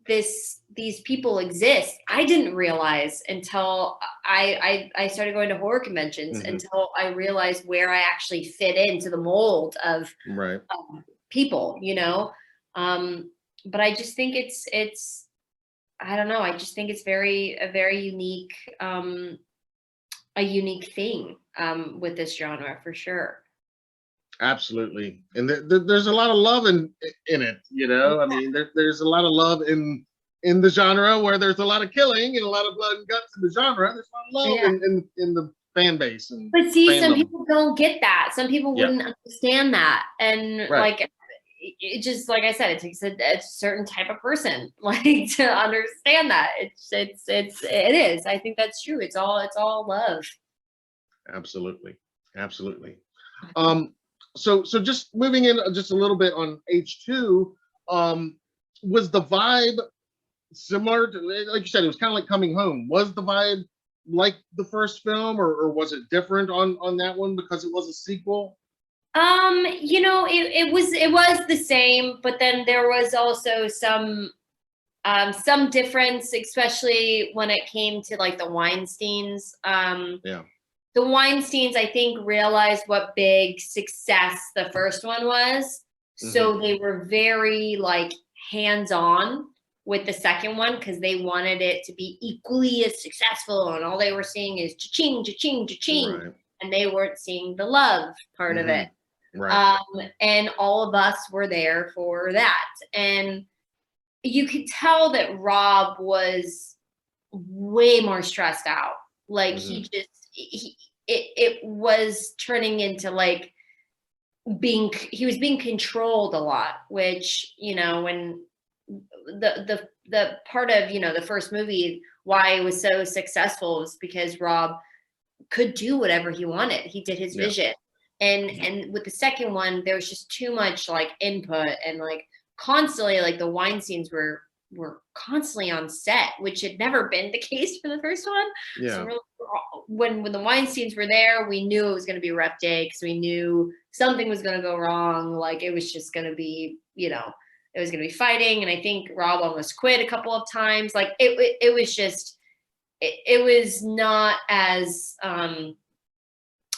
these people exist. I didn't realize until I started going to horror conventions, until I realized where I actually fit into the mold of people, you know. But I just think it's I don't know. I just think it's a very unique a unique thing with this genre for sure. Absolutely. And there's a lot of love in it, you know. I mean, there's a lot of love in the genre, where there's a lot of killing and a lot of blood and guts in the genre. There's a lot of love in the fan base. And but see, fandom. some people don't get that. Some people wouldn't understand that. And like, it just, like I said, it takes a certain type of person like to understand that. It is. I think that's true. It's all love. Absolutely. Absolutely. So just moving in just a little bit on H2, was the vibe similar to, like you said, it was kind of like Coming Home. Was the vibe like the first film, or was it different on that one because it was a sequel? You know, it was the same, but then there was also some difference, especially when it came to like the Weinsteins. The Weinsteins, I think, realized what big success the first one was. So they were very like hands-on with the second one, because they wanted it to be equally as successful. And all they were seeing is cha-ching, cha-ching, cha-ching. And they weren't seeing the love part of it. And all of us were there for that. And you could tell that Rob was way more stressed out. Like it was turning into like he was being controlled a lot, which, you know, when the part of, you know, the first movie, why it was so successful was because Rob could do whatever he wanted. He did his vision. And with the second one, there was just too much like input, and like constantly, like the Weinsteins were constantly on set, which had never been the case for the first one. So when the Weinsteins were there, we knew it was going to be a rough day, because we knew something was going to go wrong. Like it was just going to be, you know, it was going to be fighting. And I think Rob almost quit a couple of times. Like it was just, it was not as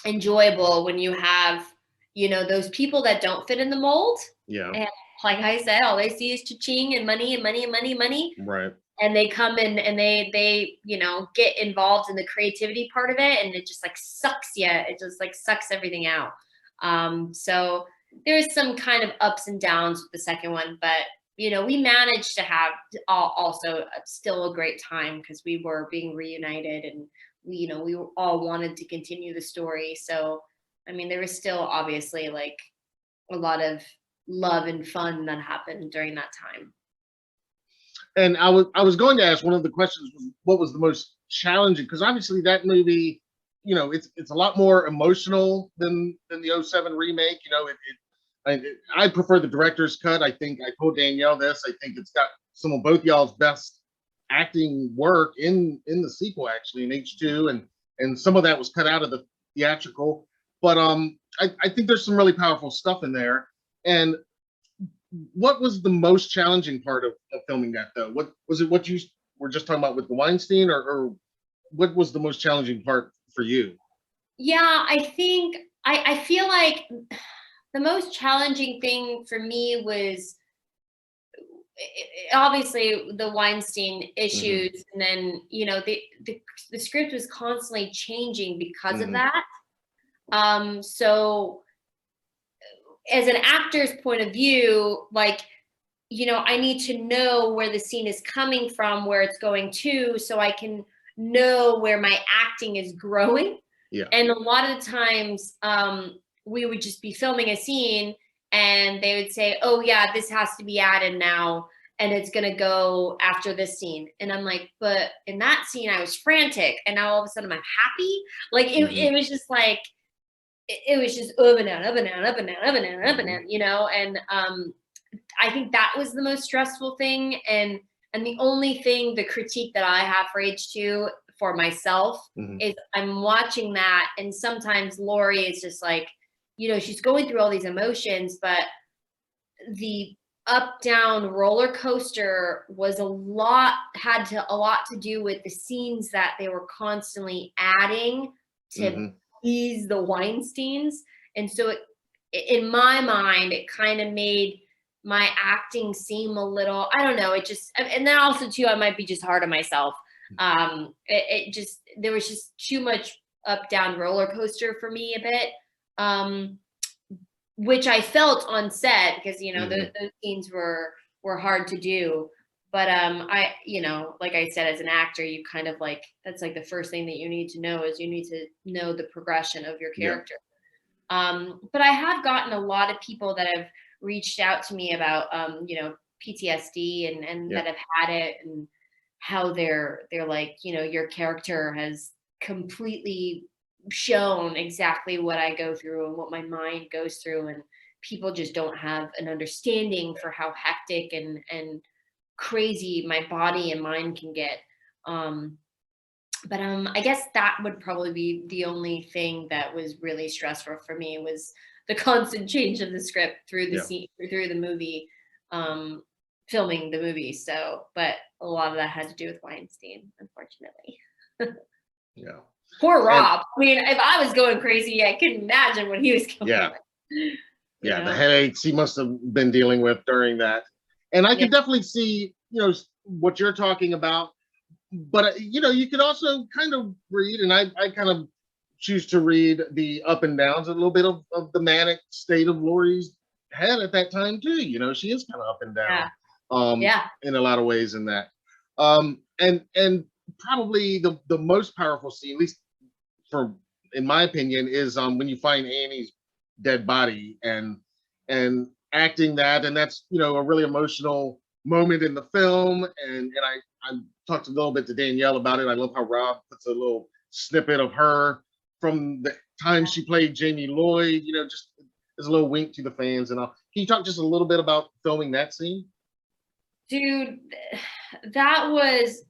enjoyable when you have, you know, those people that don't fit in the mold. And like I said, all they see is cha-ching and money and money and money and money. And they come in and they, you know, get involved in the creativity part of it, and it just like sucks you. It just like sucks everything out. So there's some kind of ups and downs with the second one, but you know, we managed to have also still a great time, because we were being reunited, and we, you know, we all wanted to continue the story. So, I mean, there was still obviously like a lot of love and fun that happened during that time. And I was going to ask, one of the questions was, what was the most challenging? Because obviously that movie, you know, it's a lot more emotional than the '07 remake. You know, I prefer the director's cut. I think I told Danielle this. I think it's got some of both y'all's best acting work in the sequel, actually, in H2, and some of that was cut out of the theatrical. But I think there's some really powerful stuff in there. And what was the most challenging part of filming that, though? What was it? What you were just talking about with the Weinstein, or what was the most challenging part for you? Yeah, I think I feel like the most challenging thing for me was obviously the Weinstein issues, and then, you know, the script was constantly changing because of that. So as an actor's point of view, like, you know, I need to know where the scene is coming from, where it's going to, so I can know where my acting is growing. And a lot of the times we would just be filming a scene, and they would say, oh yeah, this has to be added now, and it's going to go after this scene. And I'm like, but in that scene I was frantic, and now all of a sudden I'm happy. Like it was just like, it was just up and down, up and down, up and down, up and down, up and down, you know. And I think that was the most stressful thing. And the only thing, the critique that I have for H2 for myself is I'm watching that, and sometimes Laurie is just like, you know, she's going through all these emotions, but the up down roller coaster was had a lot to do with the scenes that they were constantly adding to ease the Weinsteins. And so in my mind, it kind of made my acting seem a little, I don't know, it just, and then also too, I might be just hard on myself. There was just too much up down roller coaster for me a bit. Which I felt on set because, you know, those scenes were hard to do. But I, you know, like I said, as an actor, you kind of like, that's like the first thing that you need to know is you need to know the progression of your character. But I have gotten a lot of people that have reached out to me about, you know, PTSD and that have had it and how they're like, you know, your character has completely shown exactly what I go through and what my mind goes through, and people just don't have an understanding for how hectic and crazy my body and mind can get. But I guess that would probably be the only thing that was really stressful for me was the constant change of the script through the scene, through the movie, filming the movie. So, but a lot of that had to do with Weinstein, unfortunately. Poor Rob. I mean, if I was going crazy, I couldn't imagine what he was going with. The headaches he must have been dealing with during that. And I can definitely see, you know, what you're talking about. But, you know, you could also kind of read, and I kind of choose to read the up and downs, a little bit of the manic state of Laurie's head at that time, too. You know, she is kind of up and down in a lot of ways in that. And probably the most powerful scene, at least in my opinion, is when you find Annie's dead body and acting that, and that's, you know, a really emotional moment in the film. And I talked a little bit to Danielle about it. I love how Rob puts a little snippet of her from the time she played Jamie Lloyd, you know, just as a little wink to the fans and all. Can you talk just a little bit about filming that scene? Dude, that was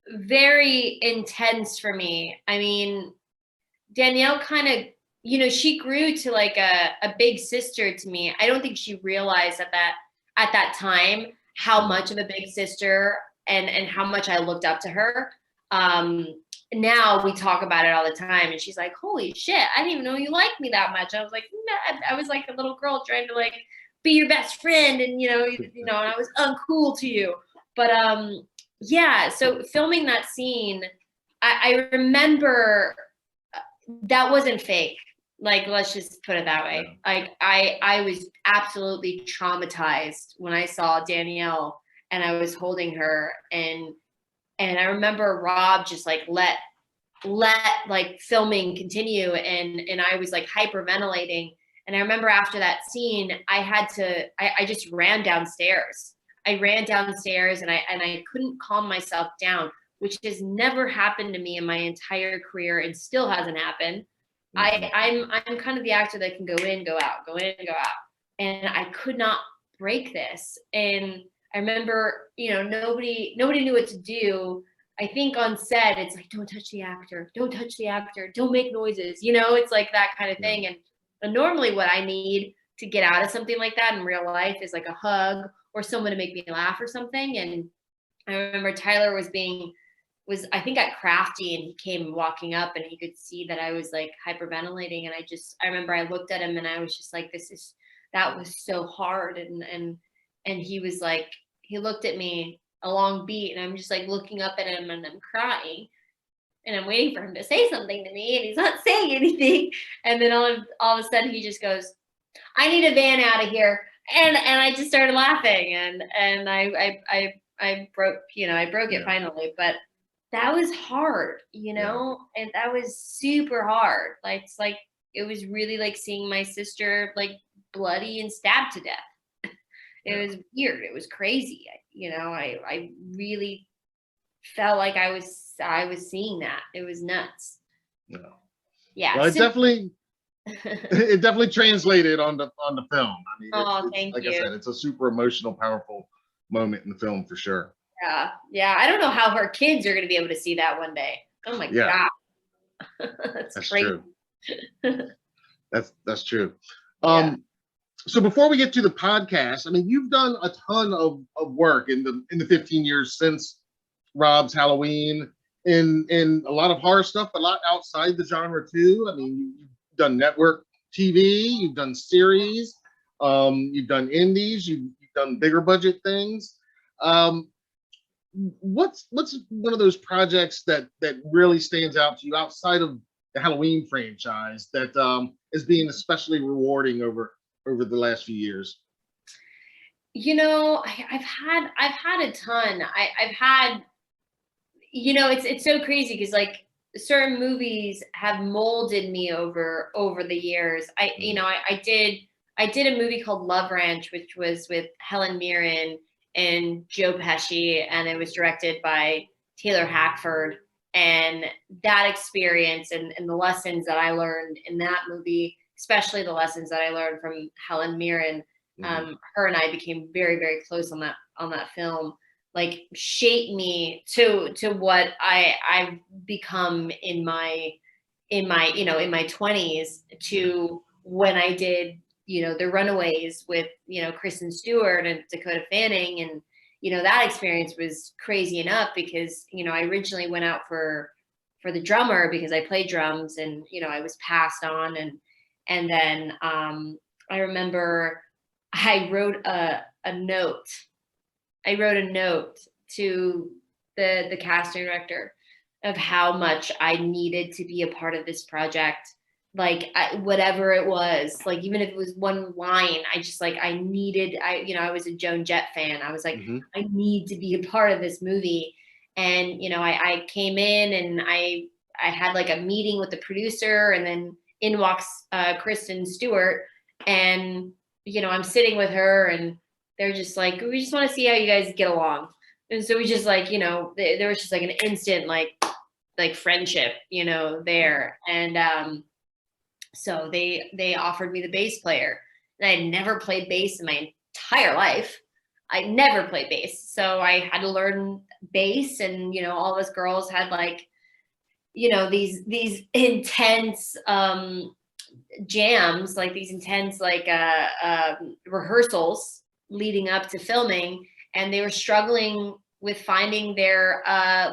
very intense for me. I mean, Danielle kind of, you know, she grew to like a big sister to me. I don't think she realized at that time how much of a big sister and how much I looked up to her. Now we talk about it all the time, and she's like, "Holy shit, I didn't even know you liked me that much." I was like, "No," I was like a little girl trying to like be your best friend, and you know, and I was uncool to you. But yeah, so filming that scene, I remember that wasn't fake. Like, let's just put it that way. Like, I was absolutely traumatized when I saw Danielle and I was holding her, and I remember Rob just like let like filming continue, and I was like hyperventilating. And I remember after that scene, I just ran downstairs. I ran downstairs and I couldn't calm myself down, which has never happened to me in my entire career and still hasn't happened. I'm kind of the actor that can go in, go out, go in, go out. And I could not break this. And I remember, you know, nobody knew what to do. I think on set, it's like, don't touch the actor, don't touch the actor, don't make noises. You know, it's like that kind of thing. And normally what I need to get out of something like that in real life is like a hug or someone to make me laugh or something. And I remember Tyler was I think got crafty, and he came walking up and he could see that I was like hyperventilating. And I remember I looked at him and I was just like, that was so hard. And he was like, he looked at me a long beat, and I'm just like looking up at him and I'm crying and I'm waiting for him to say something to me, and he's not saying anything. And then all of a sudden he just goes, "I need a van out of here." And I just started laughing, and I broke, you know, I broke it finally. But that was hard, you know, and that was super hard. Like, it's like, it was really like seeing my sister like bloody and stabbed to death. It was weird. It was crazy. You know, I really felt like I was seeing that. It was nuts. Yeah. Well, it definitely translated on the film. I mean, thank like you. I said, it's a super emotional, powerful moment in the film for sure. Yeah. I don't know how her kids are going to be able to see that one day. Oh my God. That's crazy. True. That's true. So before we get to the podcast, I mean, you've done a ton of work in the 15 years since Rob's Halloween, in a lot of horror stuff, but a lot outside the genre too. I mean, you've done network TV, you've done series, you've done indies, you've done bigger budget things. Um, what's one of those projects that really stands out to you outside of the Halloween franchise that is being especially rewarding over the last few years? You know, I've had a ton. I've had, you know, it's so crazy because like certain movies have molded me over the years. You know, I did a movie called Love Ranch, which was with Helen Mirren and Joe Pesci, and it was directed by Taylor Hackford. And that experience and the lessons that I learned in that movie, especially the lessons that I learned from Helen Mirren, her and I became very, very close on that film, like shaped me to what I've become in my you know, in my 20s, to when I did, you know, the Runaways with, you know, Kristen Stewart and Dakota Fanning. And, you know, that experience was crazy enough because, you know, I originally went out for the drummer because I played drums, and, you know, I was passed on. And then I remember I wrote a note. I wrote a note to the casting director of how much I needed to be a part of this project. Like whatever it was, like even if it was one line, I just like, you know, I was a Joan Jett fan. I was like, I need to be a part of this movie. And, you know, I came in and I had like a meeting with the producer, and then in walks Kristen Stewart, and, you know, I'm sitting with her, and they're just like, we just want to see how you guys get along. And so we just like, you know, there was just like an instant like friendship, you know, there. And so they offered me the bass player, and I had never played bass in my entire life. I never played bass, so I had to learn bass. And, you know, all of us girls had like, you know, these intense jams, like these intense like rehearsals leading up to filming, and they were struggling with finding their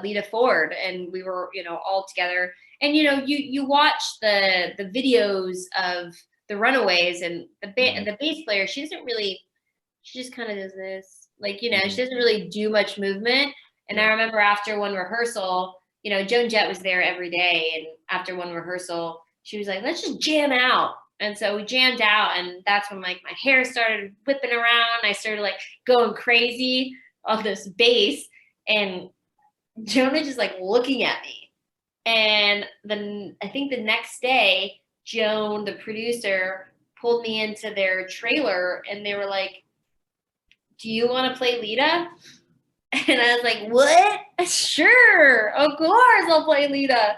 Lita Ford, and we were, you know, all together. And, you know, you watch the videos of the Runaways, and the bass player, she just kind of does this, like, you know, she doesn't really do much movement. And I remember after one rehearsal, you know, Joan Jett was there every day, and after one rehearsal, she was like, let's just jam out. And so we jammed out, and that's when like my hair started whipping around. I started like going crazy on this bass, and Joan was just like looking at me. And then I think the next day, Joan, the producer, pulled me into their trailer, and they were like, do you want to play Lita? And I was like, what? Sure, of course I'll play Lita.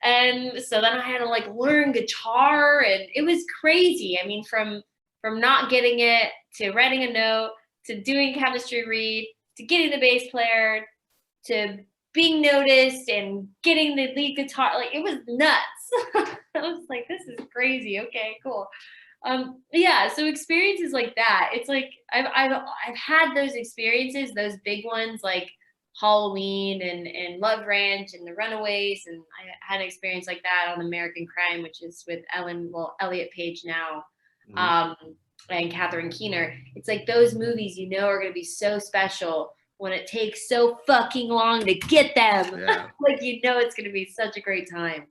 And so then I had to like learn guitar, and it was crazy. I mean, from not getting it to writing a note to doing chemistry read to getting the bass player to being noticed and getting the lead guitar, like it was nuts. I was like, this is crazy. Okay, cool. Yeah, so experiences like that, it's like I've had those experiences, those big ones like Halloween and Love Ranch and the Runaways, and I had an experience like that on American Crime, which is with Elliot Page now, and Catherine Keener. It's like those movies, you know, are going to be so special when it takes so fucking long to get them. Yeah. Like, you know, it's going to be such a great time.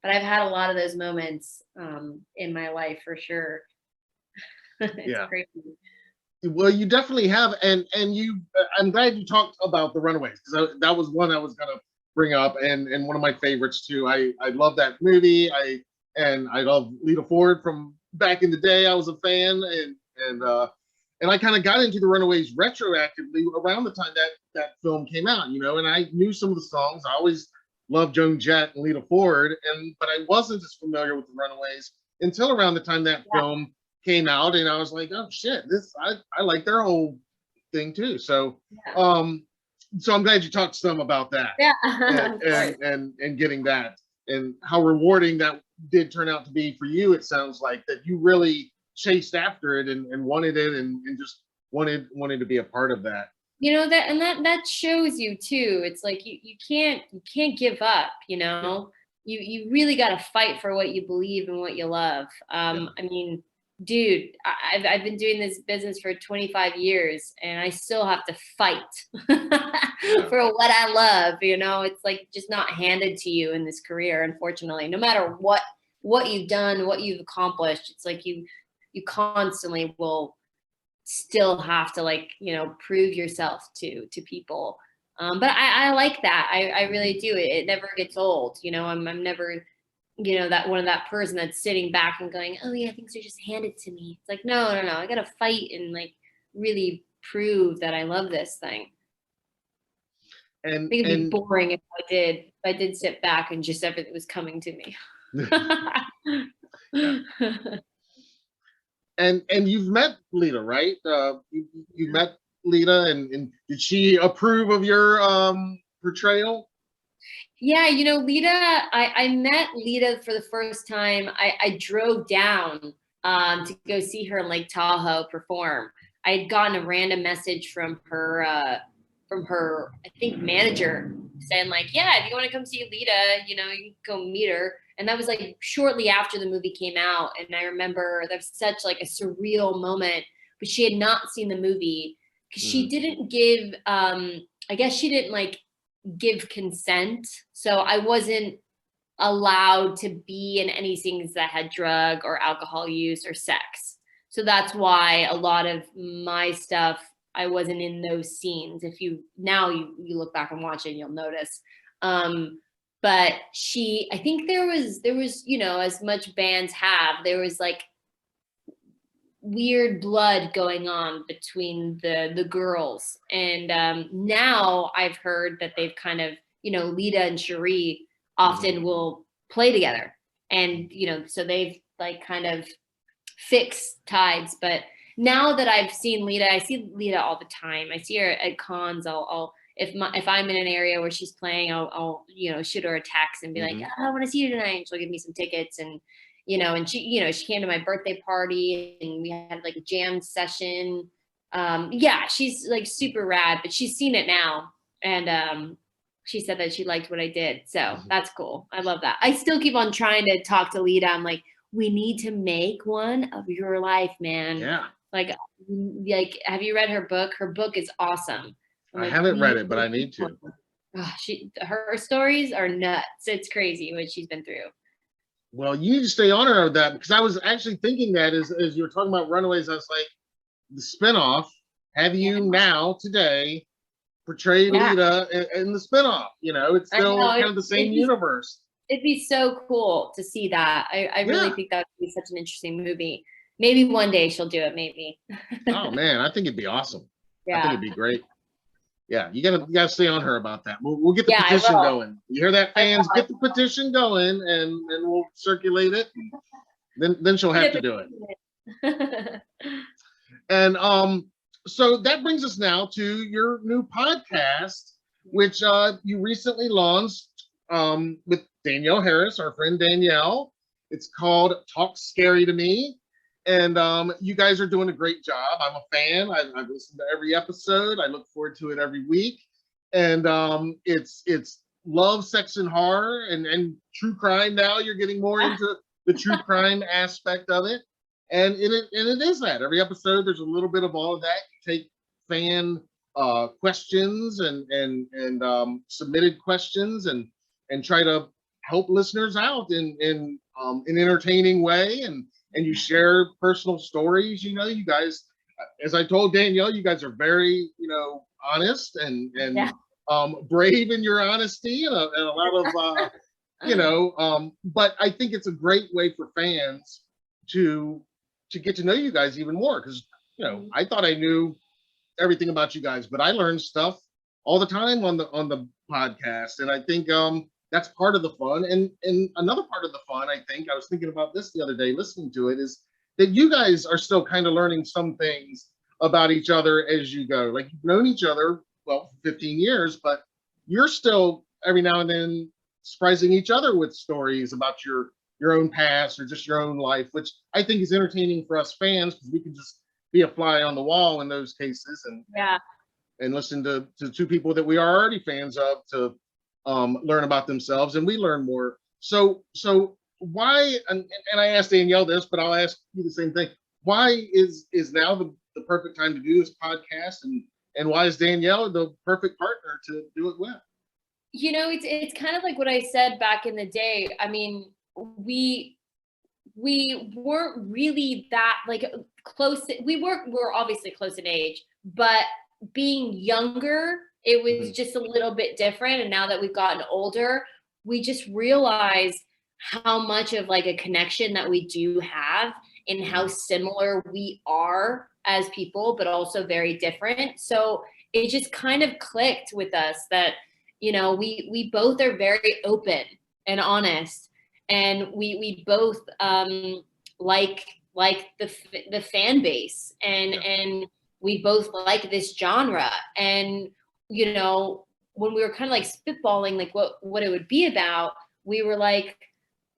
But I've had a lot of those moments in my life for sure. It's crazy. Well, you definitely have, and you. I'm glad you talked about the Runaways, because that was one I was gonna bring up, and one of my favorites too. I love that movie. I love Lita Ford from back in the day. I was a fan, and I kind of got into the Runaways retroactively around the time that film came out, you know. And I knew some of the songs. I always loved Joan Jett and Lita Ford, but I wasn't as familiar with the Runaways until around the time that film came out, and I was like, oh shit, I like their whole thing too. So so I'm glad you talked to them about that. And getting that, and how rewarding that did turn out to be for you. It sounds like that you really chased after it and wanted it and just wanted to be a part of that. You know, that shows you too. It's like you can't give up, you know. You really got to fight for what you believe and what you love. I mean, dude, I've been doing this business for 25 years and I still have to fight for what I love, you know. It's like just not handed to you in this career, unfortunately. No matter what you've done, what you've accomplished, it's like you constantly will still have to, like, you know, prove yourself to people. But I like that. I really do. It never gets old. You know, I'm never, you know, that one of that person that's sitting back and going, oh yeah, things are just handed to me. It's like, no. I got to fight and like really prove that I love this thing. And I think it'd be boring if I did sit back and just everything was coming to me. And you've met Lita, right? You met Lita, and did she approve of your portrayal? Yeah, you know, Lita, I met Lita for the first time. I drove down to go see her in Lake Tahoe perform. I had gotten a random message from her, I think, manager saying like, yeah, if you want to come see Lita, you know, you can go meet her. And that was like shortly after the movie came out. And I remember that was such like a surreal moment, but she had not seen the movie because she didn't give, I guess she didn't like give consent. So I wasn't allowed to be in any scenes that had drug or alcohol use or sex. So that's why a lot of my stuff, I wasn't in those scenes. If you look back and watch it, you'll notice. But I think there was, you know, as much bands have, there was like weird blood going on between the girls. And now I've heard that they've kind of, you know, Lita and Cherie often will play together. And, you know, so they've like kind of fixed tides. But now that I've seen Lita, I see Lita all the time. I see her at cons. I'll if I'm in an area where she's playing, I'll you know, shoot her a text and be like, oh, I want to see you tonight. And she'll give me some tickets, and you know, and she came to my birthday party and we had like a jam session. Yeah, she's like super rad, but she's seen it now, and she said that she liked what I did, so that's cool. I love that. I still keep on trying to talk to Lita. I'm like, we need to make one of your life, man. Yeah. Like, have you read her book? Her book is awesome. I haven't read it, but I need to. Oh, her stories are nuts. It's crazy what she's been through. Well, you need to stay on her of that, because I was actually thinking that as you were talking about Runaways, I was like, the spinoff, have you now today portrayed Lita in the spinoff? You know, it's still kind of the same universe. It'd be so cool to see that. I really think that would be such an interesting movie. Maybe one day she'll do it, maybe. Oh man, I think it'd be awesome. Yeah. I think it'd be great. Yeah, you gotta stay on her about that. We'll get the petition going. You hear that, fans? Get the petition going, and we'll circulate it. Then she'll have to do it. And so that brings us now to your new podcast, which you recently launched with Danielle Harris, our friend Danielle. It's called Talk Scary to Me. And you guys are doing a great job. I'm a fan. I've listened to every episode. I look forward to it every week. And it's love, sex, and horror, and true crime. Now you're getting more into the true crime aspect of it. And it is that. Every episode, there's a little bit of all of that. You take fan questions and submitted questions and try to help listeners out in an entertaining way. And you share personal stories. You know, you guys, as I told Danielle, you guys are very, you know, honest and brave in your honesty and a lot of, you know, but I think it's a great way for fans to get to know you guys even more, because, you know, I thought I knew everything about you guys, but I learned stuff all the time on the podcast. And I think that's part of the fun. And another part of the fun, I think, I was thinking about this the other day listening to it, is that you guys are still kind of learning some things about each other as you go. Like, you've known each other, well, 15 years, but you're still every now and then surprising each other with stories about your your own past or just your own life, which I think is entertaining for us fans because we can just be a fly on the wall in those cases and listen to two people that we are already fans of to learn about themselves, and we learn more. So why? And I asked Danielle this, but I'll ask you the same thing. Why is now the perfect time to do this podcast, and why is Danielle the perfect partner to do it with? It's kind of like what I said back in the day. I mean, we weren't really that like close. We're obviously close in age, but being younger, it was just a little bit different. And now that we've gotten older, we just realize how much of like a connection that we do have and how similar we are as people, but also very different. So it just kind of clicked with us that, we both are very open and honest, and we both like the fan base, and we both like this genre. And when we were kind of like spitballing like what it would be about, we were like,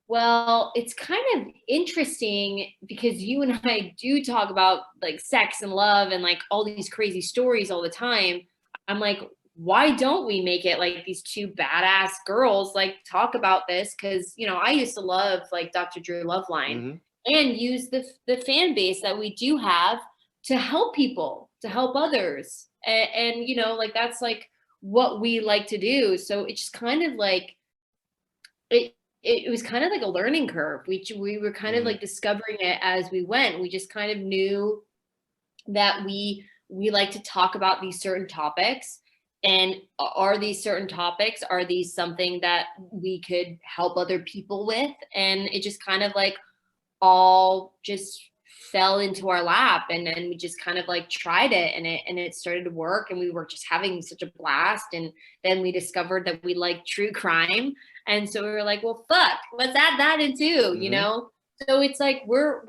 well, it's kind of interesting because you and I do talk about like sex and love and like all these crazy stories all the time. I'm like, why don't we make it like these two badass girls like talk about this? Because I used to love like Dr. Drew Loveline and use the fan base that we do have to help people, to help others, and like that's like what we like to do. So it's just kind of like it was kind of like a learning curve. We were kind of like discovering it as we went. We just kind of knew that we like to talk about these certain topics. And are these something that we could help other people with? And it just kind of like all just fell into our lap, and then we just kind of like tried it, and it started to work, and we were just having such a blast. And then we discovered that we like true crime, and so we were like, well, fuck, let's add that in too, So it's like we're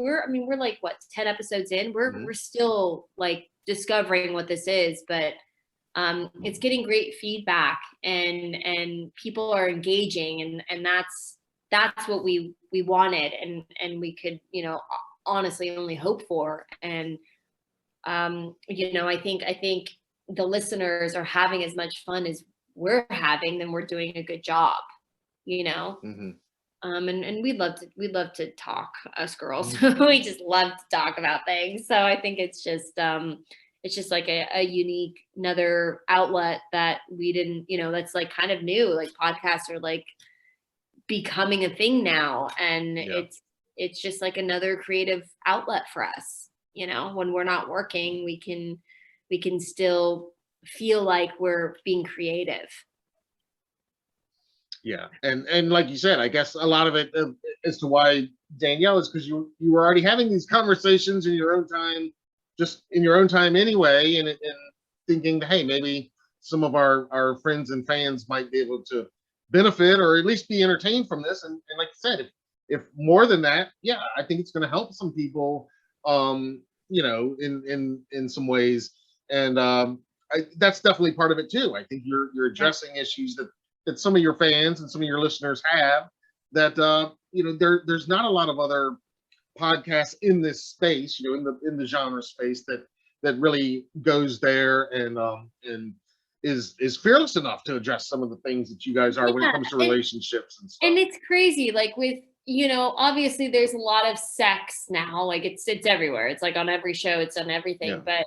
like what, 10 episodes in, we're still like discovering what this is, but it's getting great feedback, and people are engaging, and that's what we wanted, and we could honestly only hope for. And I think the listeners are having as much fun as we're having, then we're doing a good job, and we'd love to talk, us girls. We just love to talk about things. So I think it's just like a unique, another outlet that we didn't, that's like kind of new. Like podcasts are like becoming a thing now, and it's just like another creative outlet for us. When we're not working, we can still feel like we're being creative. Yeah, and like you said, I guess a lot of it as to why Danielle is because you were already having these conversations in your own time, just in your own time anyway, and thinking, hey, maybe some of our friends and fans might be able to benefit or at least be entertained from this. And like I said, if more than that, yeah, I think it's going to help some people, in some ways. And that's definitely part of it too. I think you're addressing issues that some of your fans and some of your listeners have that, there's not a lot of other podcasts in this space, in the genre space that really goes there and is fearless enough to address some of the things that you guys are when it comes to relationships and stuff. And it's crazy, like with obviously there's a lot of sex now, like it's everywhere, it's like on every show, it's on everything, but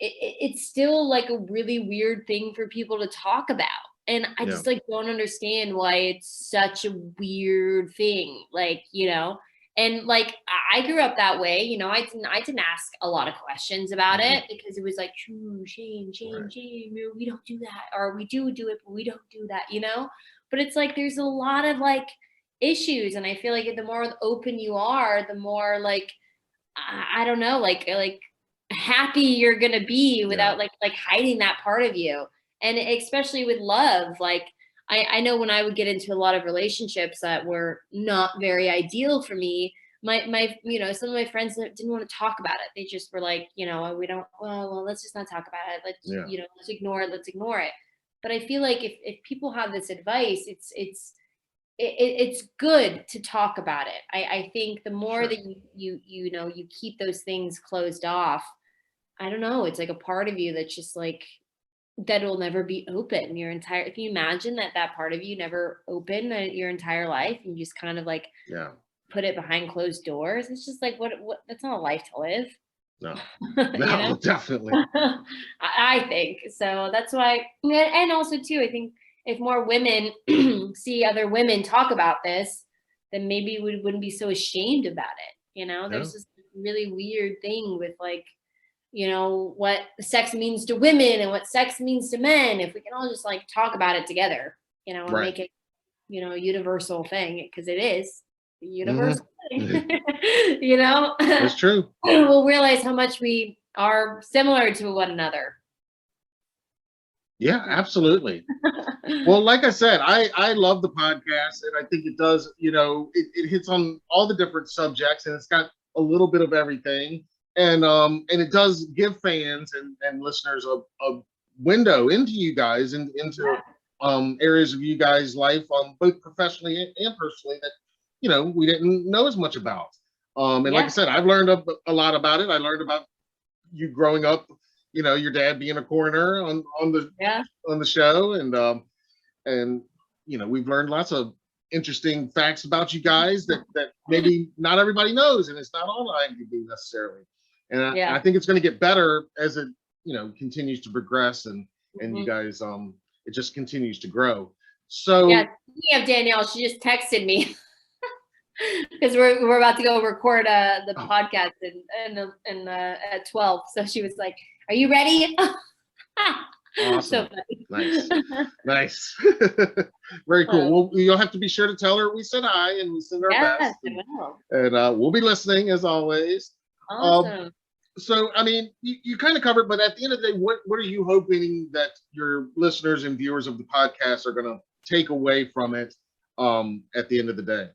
it's still like a really weird thing for people to talk about. And I just like don't understand why it's such a weird thing, like and like I grew up that way, I didn't ask a lot of questions about it because it was like shame, we don't do that, or we do it but we don't do that, but it's like there's a lot of like issues, and I feel like the more open you are, the more like I don't know, like happy you're gonna be without like hiding that part of you. And especially with love, like I know when I would get into a lot of relationships that were not very ideal for me, my some of my friends didn't want to talk about it. They just were like, we don't, well, let's just not talk about it. Let's ignore it. But I feel like if people have this advice, it's good to talk about it. I think the more Sure. that you keep those things closed off, I don't know, it's like a part of you that's just like that will never be open your entire. If you imagine that part of you never opened your entire life and you just kind of like Yeah. put it behind closed doors, it's just like what that's not a life to live. No. You No, know? definitely. I think so. That's why, and also too, I think if more women see other women talk about this, then maybe we wouldn't be so ashamed about it. Yeah. There's this really weird thing with like, what sex means to women and what sex means to men. If we can all just like talk about it together, and Right. make it, a universal thing, because it is a Hmm. universal thing, you know, That's true. we'll realize how much we are similar to one another. Yeah, absolutely. Well, like I said, I love the podcast, and I think it does. It hits on all the different subjects, and it's got a little bit of everything, and it does give fans and listeners a window into you guys and into Yeah. areas of you guys' life, both professionally and personally that we didn't know as much about. And like I Yeah. said, I've learned a lot about it. I learned about you growing up, your dad being a coroner Yeah. on the show, and we've learned lots of interesting facts about you guys that maybe not everybody knows, and it's not on IMDb necessarily. And I Yeah. think it's going to get better as it continues to progress, and you Mhm. guys it just continues to grow. Yeah. So Speaking of Danielle, she just texted me because we're about to go record the oh, podcast at 12. So she was like, "Are you ready?" So awesome. funny. Nice. Nice. Very cool. Um, Well, you'll have to be sure to tell her we said hi and we send our yes, best, I and, will. we'll be listening as always. Um, Awesome. so I mean, you kind of covered, but at the end of the day, what are you hoping that your listeners and viewers of the podcast are going to take away from it at the end of the day?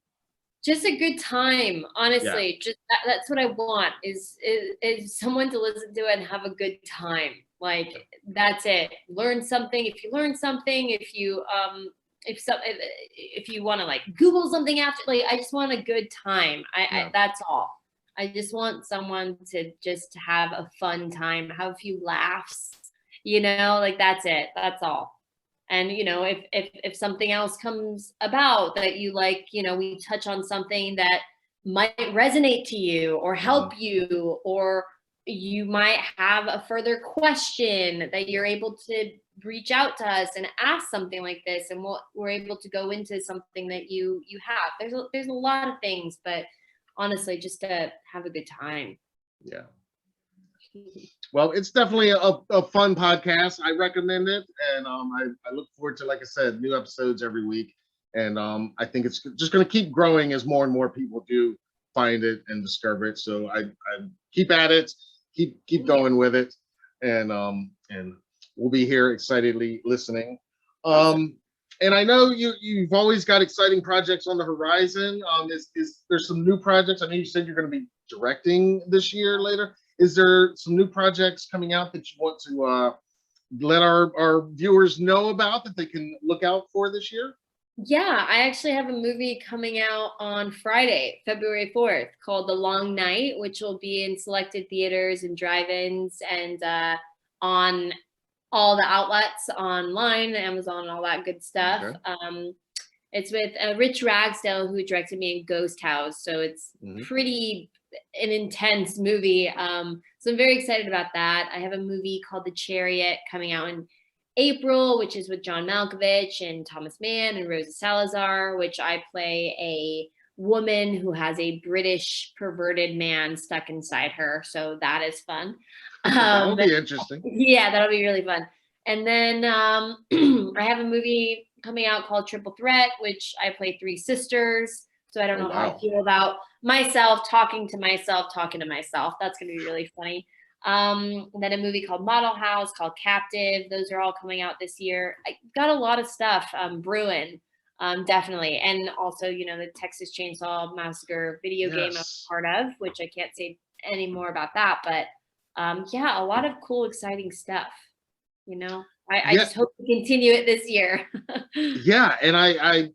Just a good time, Yeah. honestly. Just that's what I want is someone to listen to it and have a good time. Yeah. Like that's it. Learn something. If you learn something, if you want to like Google something after, like I just want a good time. I Yeah. That's all. I just want someone to just have a fun time, have a few laughs. Like that's it. That's all. And if something else comes about that you like, we touch on something that might resonate to you or Hmm. help you, or you might have a further question that you're able to reach out to us and ask something like this, and we're able to go into something that you have. There's a lot of things, but honestly, just to have a good time. Yeah. Well, it's definitely a fun podcast. I recommend it, and I look forward to, like I said, new episodes every week. And I think it's just going to keep growing as more and more people do find it and discover it. So I keep at it, keep going with it, and we'll be here excitedly listening. Awesome. And I know you've always got exciting projects on the horizon. Is there's some new projects? I know you said you're going to be directing this year later. Is there some new projects coming out that you want to let our viewers know about that they can look out for this year? Yeah, I actually have a movie coming out on Friday, February 4th, called The Long Night, which will be in selected theaters and drive-ins and on all the outlets online, Amazon, all that good stuff. Okay. It's with Rich Ragsdale, who directed me in Ghost House. So it's Hmm. pretty an intense movie. So I'm very excited about that. I have a movie called The Chariot coming out in April, which is with John Malkovich and Thomas Mann and Rosa Salazar, which I play a woman who has a British perverted man stuck inside her. So that is fun. That'll be interesting. Yeah, that'll be really fun. And then I have a movie coming out called Triple Threat, which I play three sisters. So I don't Oh know how I wow. feel about myself talking to myself, talking to myself. That's going to be really funny. And then a movie called Model House, called Captive. Those are all coming out this year. I got a lot of stuff brewing, definitely. And also, the Texas Chainsaw Massacre video game I'm Yes. part of, which I can't say any more about that. But yeah, a lot of cool, exciting stuff, you know? I just hope to continue it this year. Yeah, and I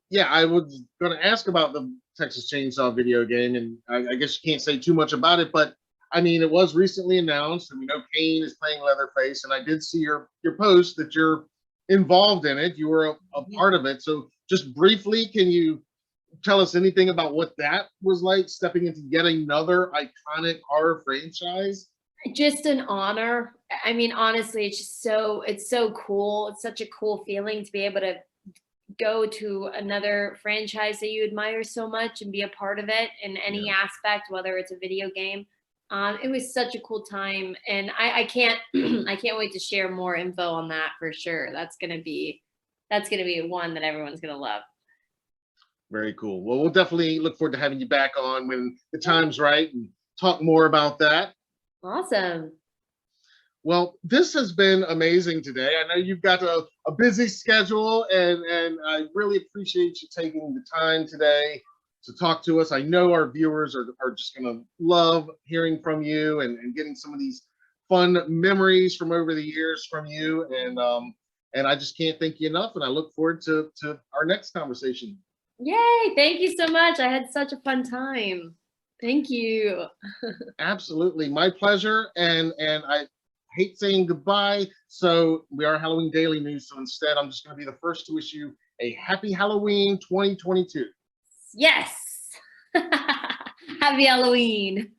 was going to ask about the Texas Chainsaw video game, and I guess you can't say too much about it, but I mean, it was recently announced, and we know Kane is playing Leatherface, and I did see your post that you're involved in it. You were a part of it. So just briefly, can you tell us anything about what that was like, stepping into yet another iconic horror franchise? Just an honor. I mean, honestly, it's so cool. It's such a cool feeling to be able to go to another franchise that you admire so much and be a part of it in any aspect, whether it's a video game. It was such a cool time, and I can't I can't wait to share more info on that for sure. That's gonna be one that everyone's gonna love. Very cool. Well, we'll definitely look forward to having you back on when the time's right and talk more about that. Awesome. Well, this has been amazing today. I know you've got a busy schedule, and I really appreciate you taking the time today to talk to us. I know our viewers are just going to love hearing from you and getting some of these fun memories from over the years from you. And I just can't thank you enough. And I look forward to our next conversation. Yay! Thank you so much. I had such a fun time. Thank you. Absolutely, my pleasure. And I hate saying goodbye, so we are Halloween Daily News. So instead, I'm just going to be the first to wish you a happy Halloween 2022. Yes. Happy Halloween.